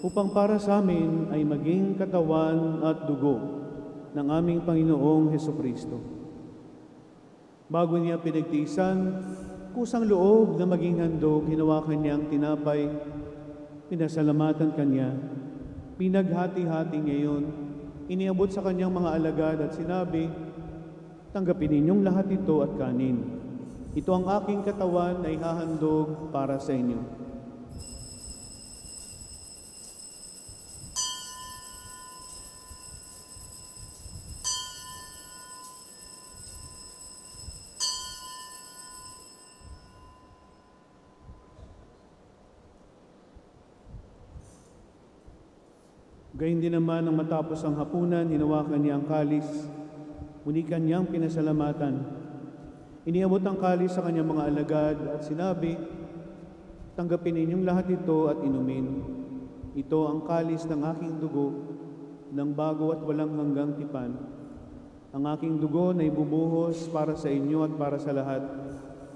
S2: upang para sa amin ay maging katawan at dugo ng aming Panginoong Hesukristo. Bago niya pinagtiisan, kusang loob na maging handog, hinawakan niya ang tinapay, pinasalamatan kanya, pinaghati-hati ngayon, iniabot sa kanyang mga alagad at sinabi, tanggapin ninyong lahat ito at kanin. Ito ang aking katawan na ihahandog para sa inyo. Gayun din naman nang matapos ang hapunan, hinawakan niya ang kalis, muli kanyang pinasalamatan. Iniabot ang kalis sa kanyang mga alagad at sinabi, tanggapin ninyong lahat ito at inumin. Ito ang kalis ng aking dugo, ng bago at walang hanggang tipan. Ang aking dugo na ibubuhos para sa inyo at para sa lahat,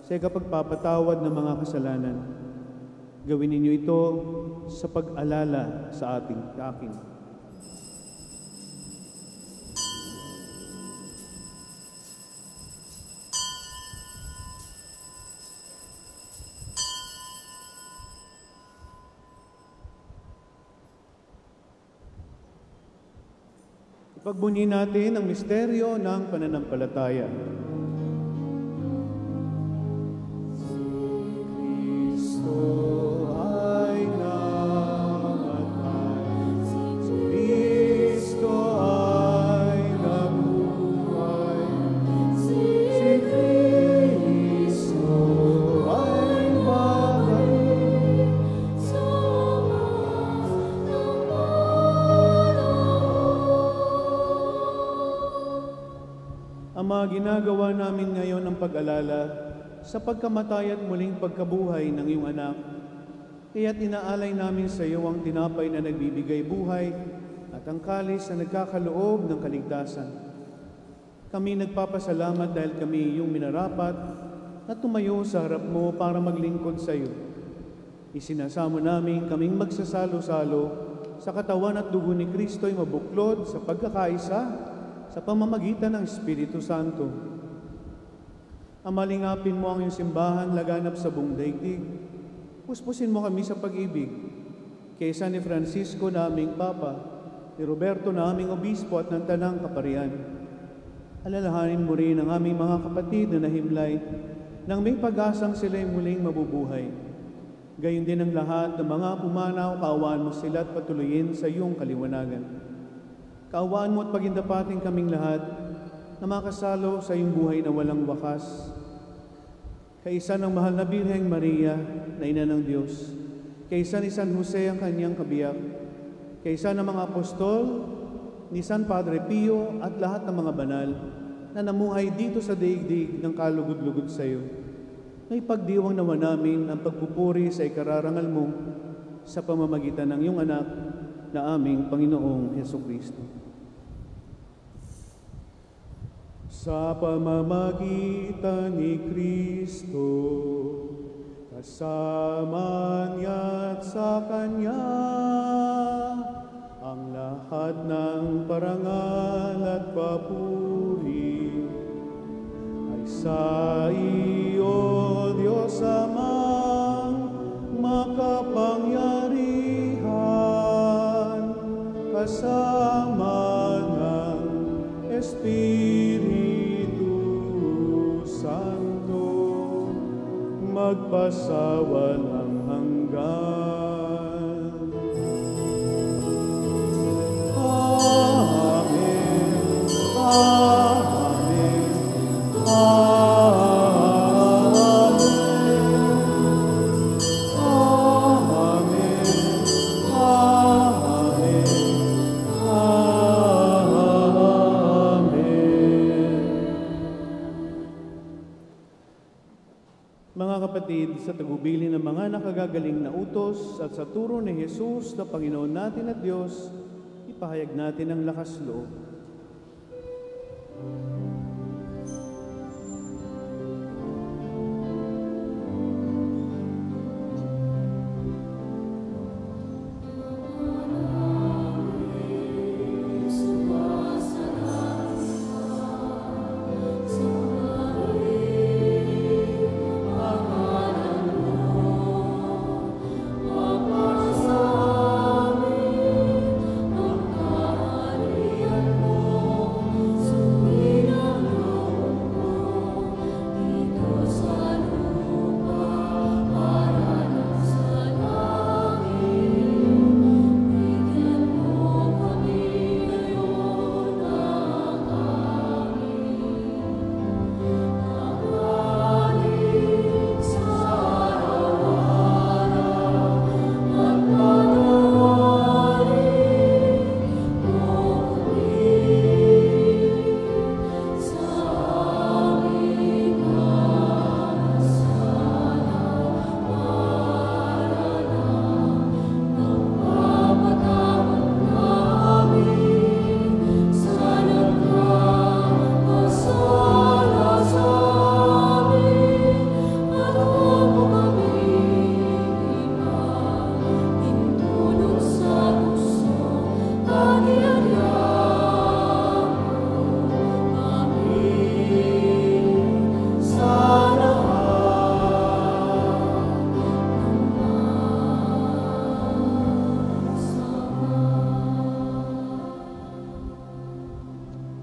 S2: sa ikapagpapatawad ng mga kasalanan. Gawin ninyo ito sa pag-alala sa akin. Pagbunyi natin ang misteryo ng pananampalataya. Kristo ay namatay, si Kristo ay nabuhay, si Kristo ay babalik sa Ama, ginagawa namin ngayon ang pag-alala sa pagkamatay at muling pagkabuhay ng iyong anak. Kaya't inaalay namin sa iyo ang tinapay na nagbibigay buhay at ang kalis na nagkakaloob ng kaligtasan. Kami nagpapasalamat dahil kami iyong minarapat na tumayo sa harap mo para maglingkod sa iyo. Isinasamo namin kaming magsasalo-salo sa katawan at dugo ni Kristo'y mabuklod sa pagkakaisa sa pamamagitan ng Espiritu Santo. Amalingapin mo ang iyong simbahan laganap sa buong daigdig. Puspusin mo kami sa pag-ibig. Kaysa ni Francisco na aming Papa, ni Roberto na aming Obispo at ng Tanang Kaparian. Alalahanin mo rin ang aming mga kapatid na nahimlay nang may pag-asang sila'y muling mabubuhay. Gayon din ang lahat ng mga pumanaw, kaawaan mo sila at patuloyin sa iyong kaliwanagan. Kaawaan mo at pagindapatin kaming lahat na makasalo sa iyong buhay na walang wakas. Kaisa ng mahal na Birheng Maria, na Ina ng Diyos, kaisa ni San Jose ang kanyang kabiyak, kaisa ng mga apostol, ni San Padre Pio at lahat ng mga banal na namuhay dito sa daigdig ng kalugod-lugod sa iyo. May pagdiwang nawa namin ang pagpupuri sa ikararangal mo sa pamamagitan ng iyong anak na aming Panginoong Hesukristo. Sa pamamagitan ni Kristo, kasama niya at sa Kanya, ang lahat ng parangal at papuri ay sa iyo, Diyos Amang makapangyarihan, kasama ng Espiritu Santo, magpasawalang hanggan. Amen. Amen. Amen. Amen. Mga kapatid, sa tagubilin ng mga nakagagaling na utos at sa turo ni Jesus na Panginoon natin at Diyos, ipahayag natin ang lakas loob.
S4: Sumilong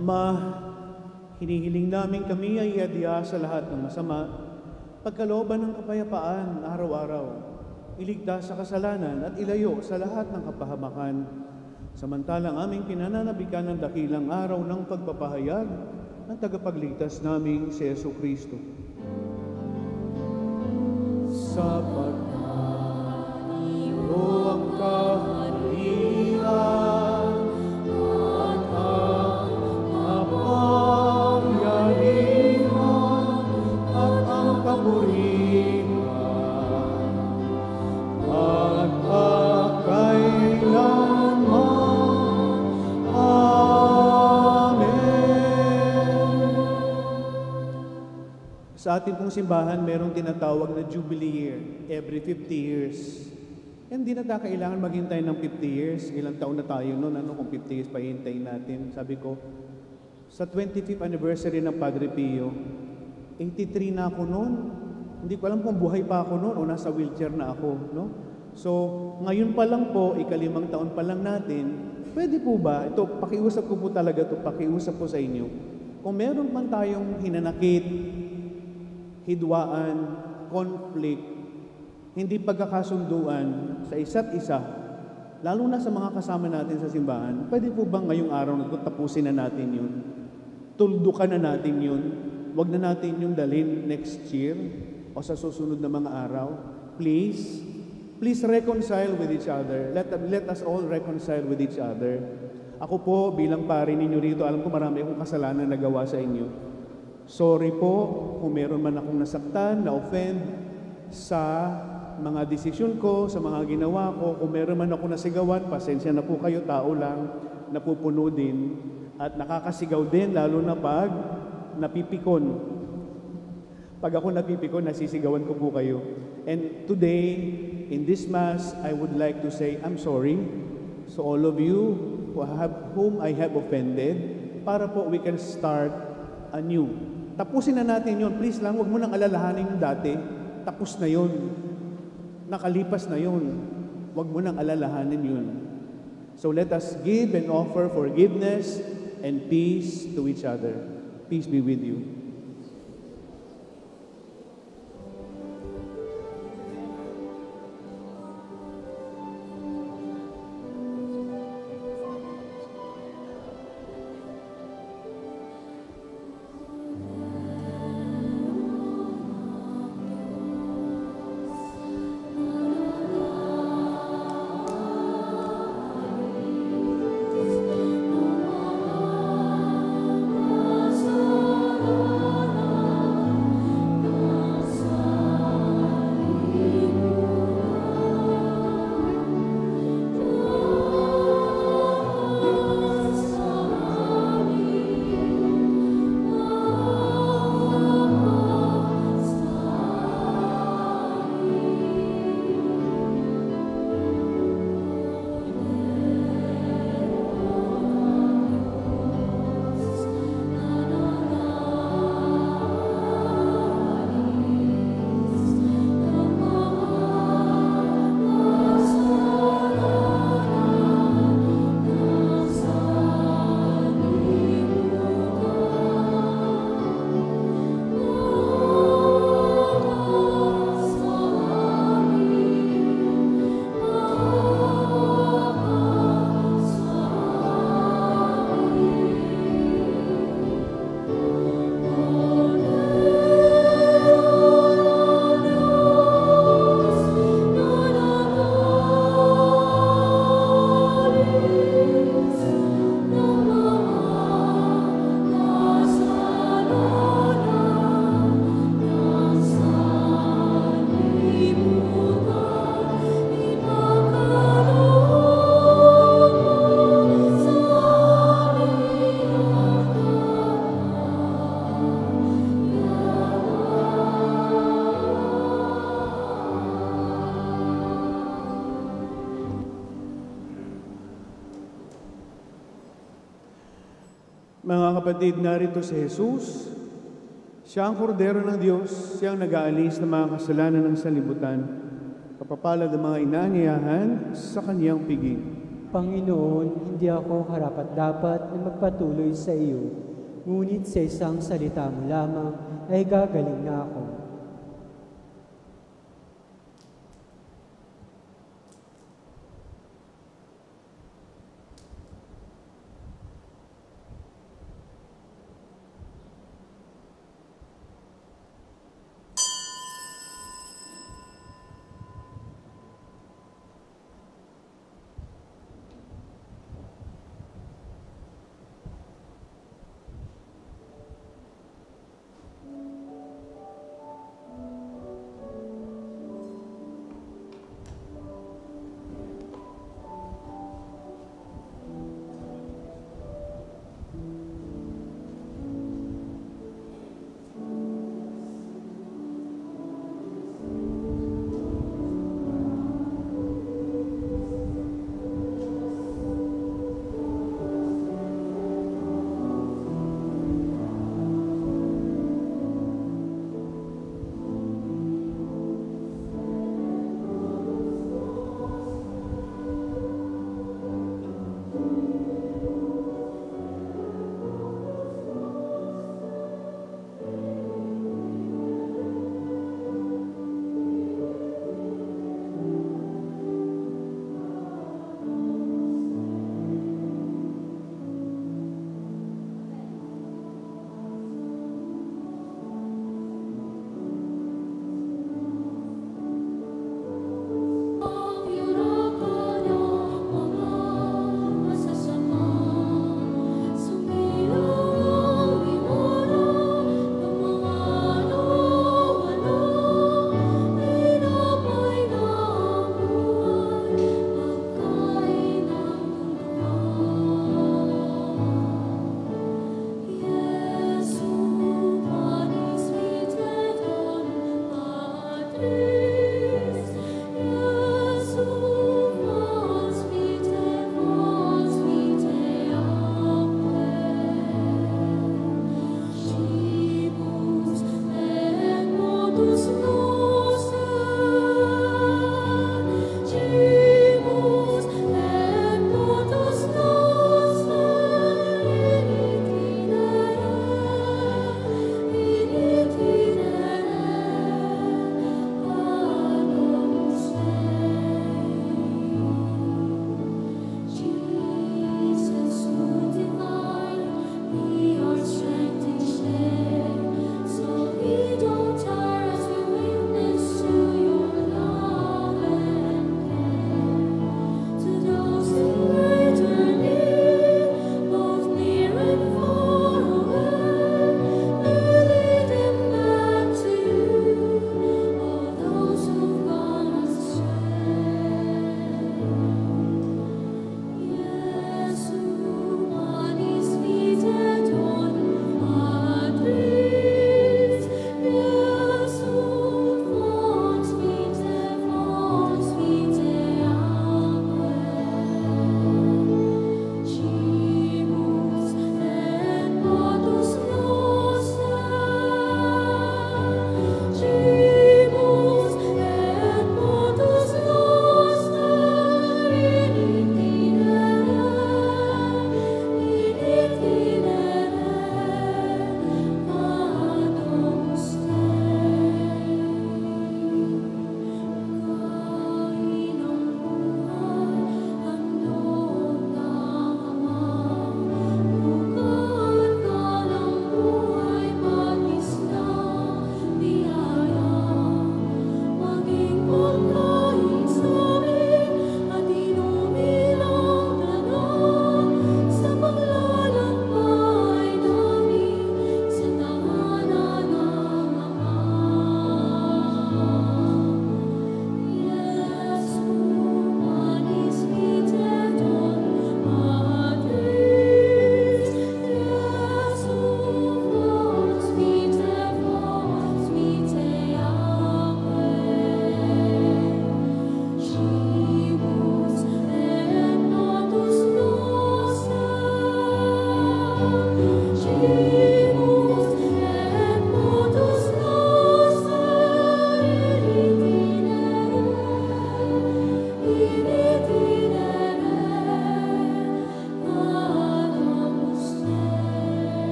S2: Ama, hinihiling namin kami ay iadya sa lahat ng masama, pagkalooban ng kapayapaan araw-araw, iligtas sa kasalanan at ilayo sa lahat ng kapahamakan. Samantalang aming pinananabikan ng dakilang araw ng pagpapahayag ng tagapagligtas naming si Jesucristo. Sapagkat iyo ang kaharian at ang kapangyarihan at ang kapurihan at kailanman. Amen. Sa ating pong simbahan, merong tinatawag na Jubilee Year, every 50 years. Hindi na kailangan maghintay ng 50 years. Ilang taon na tayo noon, kung 50 years pa hintayin natin. Sabi ko, sa 25th anniversary ng Padre Pio, 83 na ako noon. Hindi ko alam kung buhay pa ako noon o nasa wheelchair na ako. No? So, ngayon pa lang po, ika-5 taon pa lang natin, pwede po ba, ito, pakiusap ko po talaga ito, pakiusap po sa inyo, kung meron man tayong hinanakit, hidwaan, conflict, hindi pagkakasunduan sa isa't isa, lalo na sa mga kasama natin sa simbahan, pwede po bang ngayong araw na ito, tapusin na natin yun? Tuldukan na natin yun? Huwag na natin yung dalhin next year o sa susunod na mga araw? Please reconcile with each other. Let us all reconcile with each other. Ako po, bilang pari ninyo rito, alam ko marami akong kasalanan na nagawa sa inyo. Sorry po kung meron man akong nasaktan, na-offend sa mga desisyon ko, sa mga ginawa ko. Kung meron man ako nasigawan, pasensya na po kayo, tao lang, napupuno din. At nakakasigaw din, lalo na pag napipikon. Pag ako napipikon, nasisigawan ko po kayo. And today, in this Mass, I would like to say, I'm sorry. So all of you whom I have offended, para po we can start anew. Tapusin na natin yun. Please lang, huwag mo nang alalahanin yung dati. Tapos na yun. Nakalipas na yun. Huwag mo nang alalahanin yun. So let us give and offer forgiveness and peace to each other. Peace be with you. Mga kapatid, narito si Jesus. Siya ang kordero ng Diyos. Siya ang nag-aalis ng mga kasalanan ng sanlibutan. Kapapalad ang mga inaanyayahan sa kaniyang piging.
S1: Panginoon, hindi ako karapat-dapat na magpatuloy sa iyo, ngunit sa isang salita mo lamang ay gagaling na ako.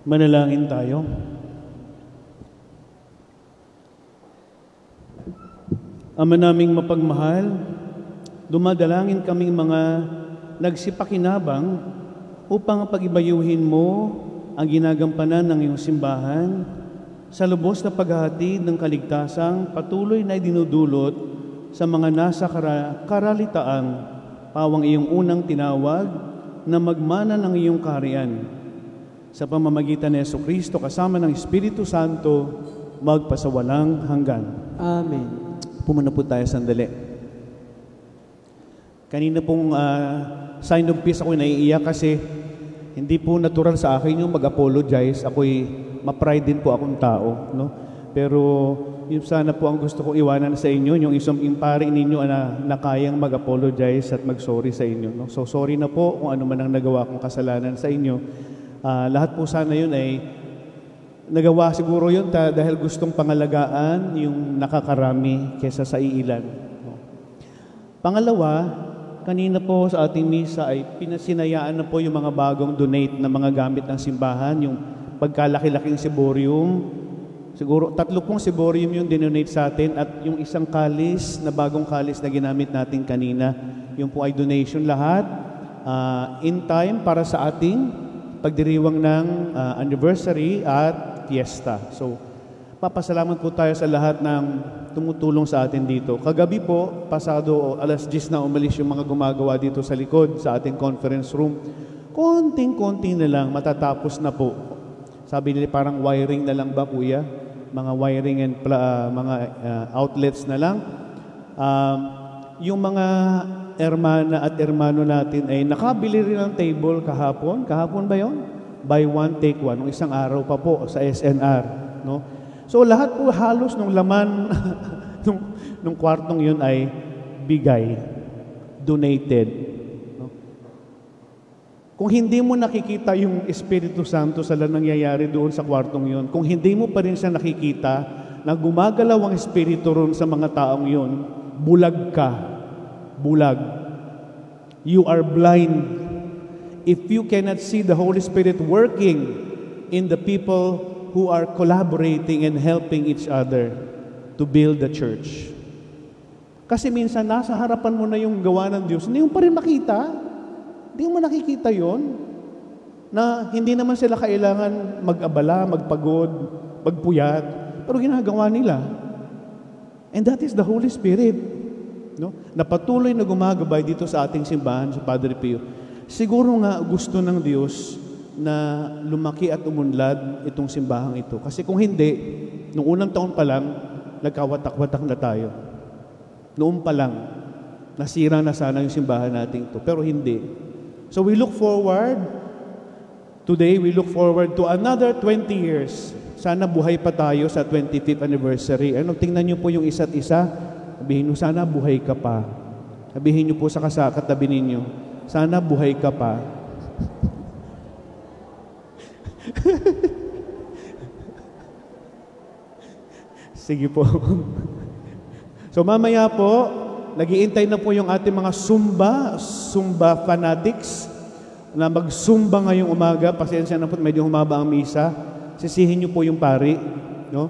S2: Manalangin tayo. Ama naming mapagmahal, dumadalangin kaming mga nagsipakinabang upang pag-ibayuhin mo ang ginagampanan ng iyong simbahan sa lubos na paghahatid ng kaligtasang patuloy na dinudulot sa mga nasa karalitaang pawang iyong unang tinawag na magmana ng iyong kaharian. Sa pamamagitan ni Jesucristo kasama ng Espiritu Santo, magpasawalang hanggan.
S1: Amen.
S2: Pumuna po tayo sandali. Kanina pong sign of peace ako naiiyak kasi hindi po natural sa akin yung mag-apologize. Ako'y ma-pride din po akong tao. No? Pero yung sana po ang gusto kong iwanan sa inyo, yung isang impare ninyo na kayang mag-apologize at mag-sorry sa inyo. No? So sorry na po kung ano man ang nagawa kong kasalanan sa inyo. Lahat po sana yun ay nagawa siguro yun dahil gustong pangalagaan yung nakakarami kesa sa iilan. No? Pangalawa, kanina po sa ating misa ay pinasinayaan na po yung mga bagong donate na mga gamit ng simbahan, yung pagkalaki-laking siborium. Siguro 3 pong siborium yung dinonate sa atin at yung isang kalis na bagong kalis na ginamit natin kanina, yung po ay donation lahat in time para sa ating pagdiriwang ng anniversary at fiesta. So, papasalamat po tayo sa lahat ng tumutulong sa atin dito. Kagabi po, pasado alas 10 na umalis yung mga gumagawa dito sa likod, sa ating conference room. Konting-konti na lang, matatapos na po. Sabi nila parang wiring na lang ba, kuya? Mga wiring and mga outlets na lang. Yung mga ermana at ermano natin ay nakabili rin ng table kahapon. Kahapon ba yon? Buy one, take one. Nung isang araw pa po sa SNR. No? So lahat po halos nung laman nung kwartong yun ay bigay, donated. No? Kung hindi mo nakikita yung Espiritu Santo sa nangyayari doon sa kwartong yun, kung hindi mo pa rin siya nakikita na gumagalaw ang Espiritu ron sa mga taong yun, bulag ka. Bulag. You are blind. If you cannot see the Holy Spirit working in the people who are collaborating and helping each other to build the church. Kasi minsan nasa harapan mo na yung gawa ng Diyos, hindi mo pa rin makita. Hindi mo nakikita yon na hindi naman sila kailangan mag-abala, magpagod, magpuyat, pero ginagawa nila. And that is the Holy Spirit. No? Na patuloy na gumagabay dito sa ating simbahan, sa Padre Pio. Siguro nga gusto ng Diyos na lumaki at umunlad itong simbahang ito. Kasi kung hindi, noong unang taon pa lang, nagkawatak-watak na tayo. Noon pa lang, nasira na sana yung simbahan natin ito. Pero hindi. So we look forward, today we look forward to another 20 years. Sana buhay pa tayo sa 25th anniversary. Tingnan niyo po yung isa't isa. Sabihin niyo, sana buhay ka pa. Sabihin niyo po sa katabi ninyo, sana buhay ka pa. Sige po. So mamaya po, nag-iintay na po yung ating mga Zumba fanatics na mag-Zumba ngayong umaga. Pasensya na po, medyo humaba ang misa. Sisihin niyo po yung pari. No?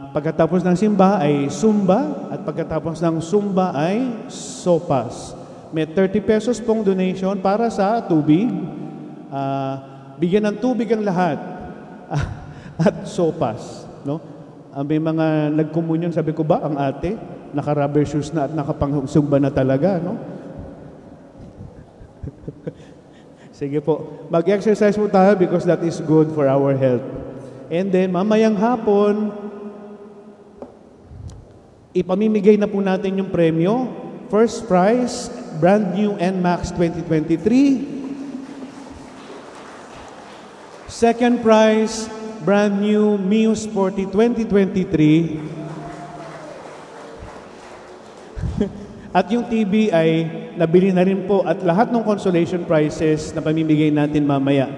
S2: Pagkatapos ng simba ay Zumba at pagkatapos ng Zumba ay sopas. May 30 pesos pong donation para sa tubig. Bigyan ng tubig ang lahat. At sopas. No? May mga nagkomunyon, sabi ko ba, ang ate, naka-rubber shoes na at nakapang-Zumba na talaga. No? Sige po. Mag-exercise po tayo because that is good for our health. And then, mamayang hapon, ipamimigay na po natin yung premyo. First prize, brand new NMAX 2023. Second prize, brand new Mio Sporty 2023. At yung TV ay nabili na rin po at lahat ng consolation prizes na pamimigay natin mamaya.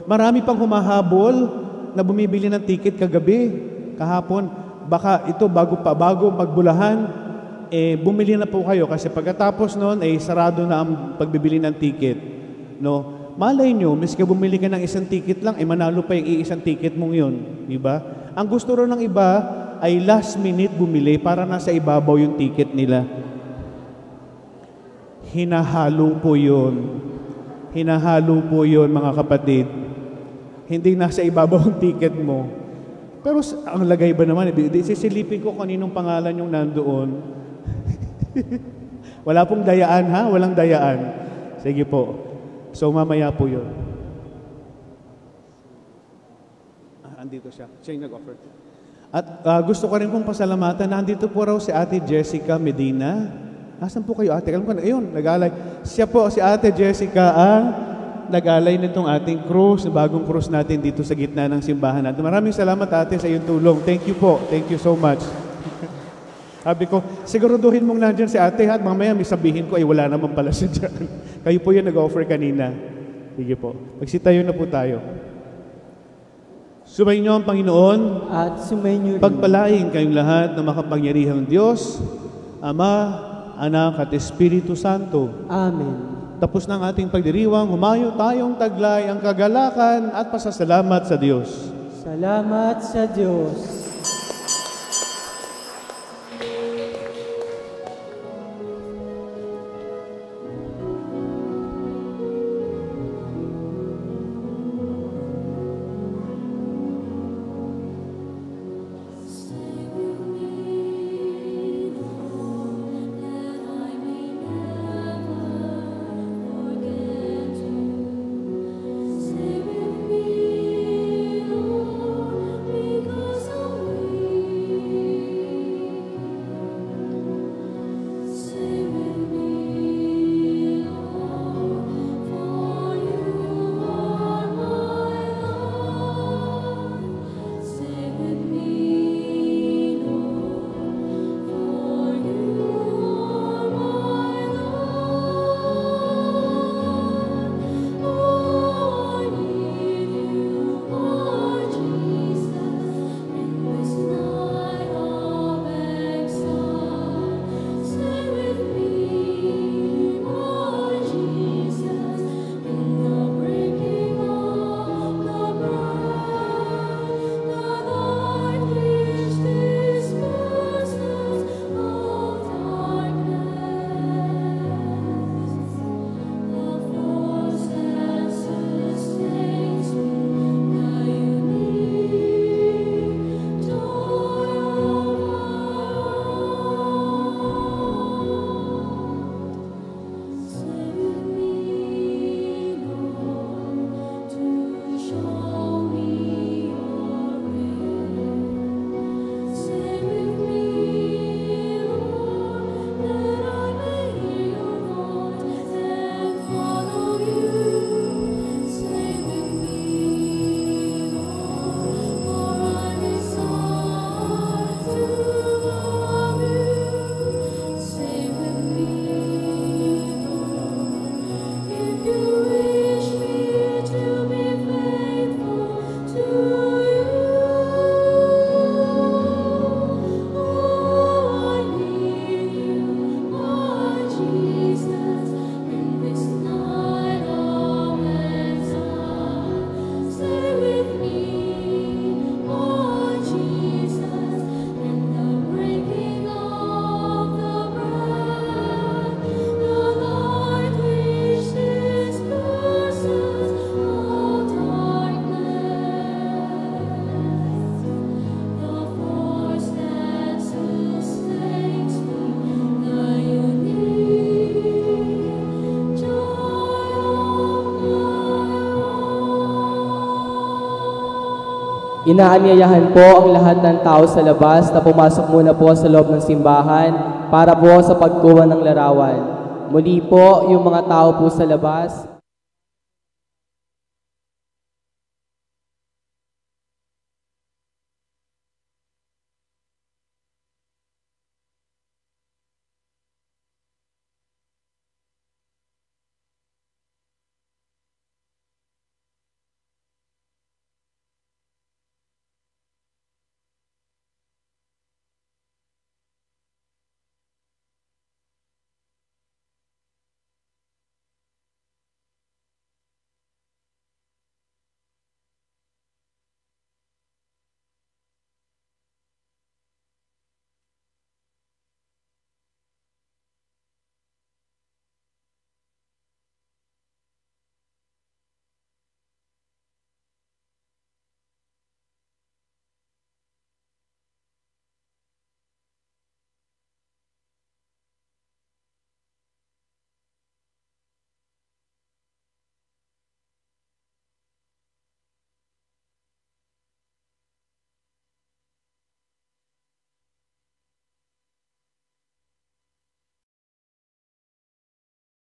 S2: Marami pang humahabol na bumibili ng ticket kagabi, kahapon. Baka ito bago magbulahan, bumili na po kayo kasi pagkatapos noon sarado na ang pagbibili ng ticket. No? Malay nyo, miski bumili ka ng isang ticket lang, manalo pa yung iisang ticket mong yun. Diba? Ang gusto rin ng iba ay last minute bumili para nasa ibabaw yung ticket nila. Hinahalo po yun. Hinahalo po yun, mga kapatid. Hindi nasa ibabaw ang ticket mo. Pero ang lagay ba naman, sisilipin ko kaninong pangalan yung nandoon. Wala pong dayaan, ha? Walang dayaan. Sige po. So, mamaya po yun. Andito siya. Siya yung nag-offer. At gusto ko rin pong pasalamatan. Nandito po raw si Ate Jessica Medina. Asan po kayo, ate? Alam ko na, ayun, nag-alay. Siya po, si Ate Jessica, ang nag-alay nitong ating krus, bagong krus natin dito sa gitna ng simbahan natin. Maraming salamat, ate, sa iyong tulong. Thank you po. Thank you so much. Sabi ko, siguraduhin mong nandyan si ate, at mamaya may sabihin ko, ay wala naman pala siya dyan. Kayo po yung nag-offer kanina. Sige po. Magsitayo na po tayo. Sumayin niyo ang Panginoon
S1: At sumayin niyo rin.
S2: pagpalain kayong lahat ng makapangyarihang Diyos, Ama, Anak at Espiritu Santo.
S1: Amen.
S2: Tapos ng ating pagdiriwang, humayo tayong taglay ang kagalakan at pasasalamat sa Diyos.
S1: Salamat sa Diyos.
S4: Inaanyayahan po ang lahat ng tao sa labas na pumasok muna po sa loob ng simbahan para po sa pagkuha ng larawan. Muli po, yung mga tao po sa labas,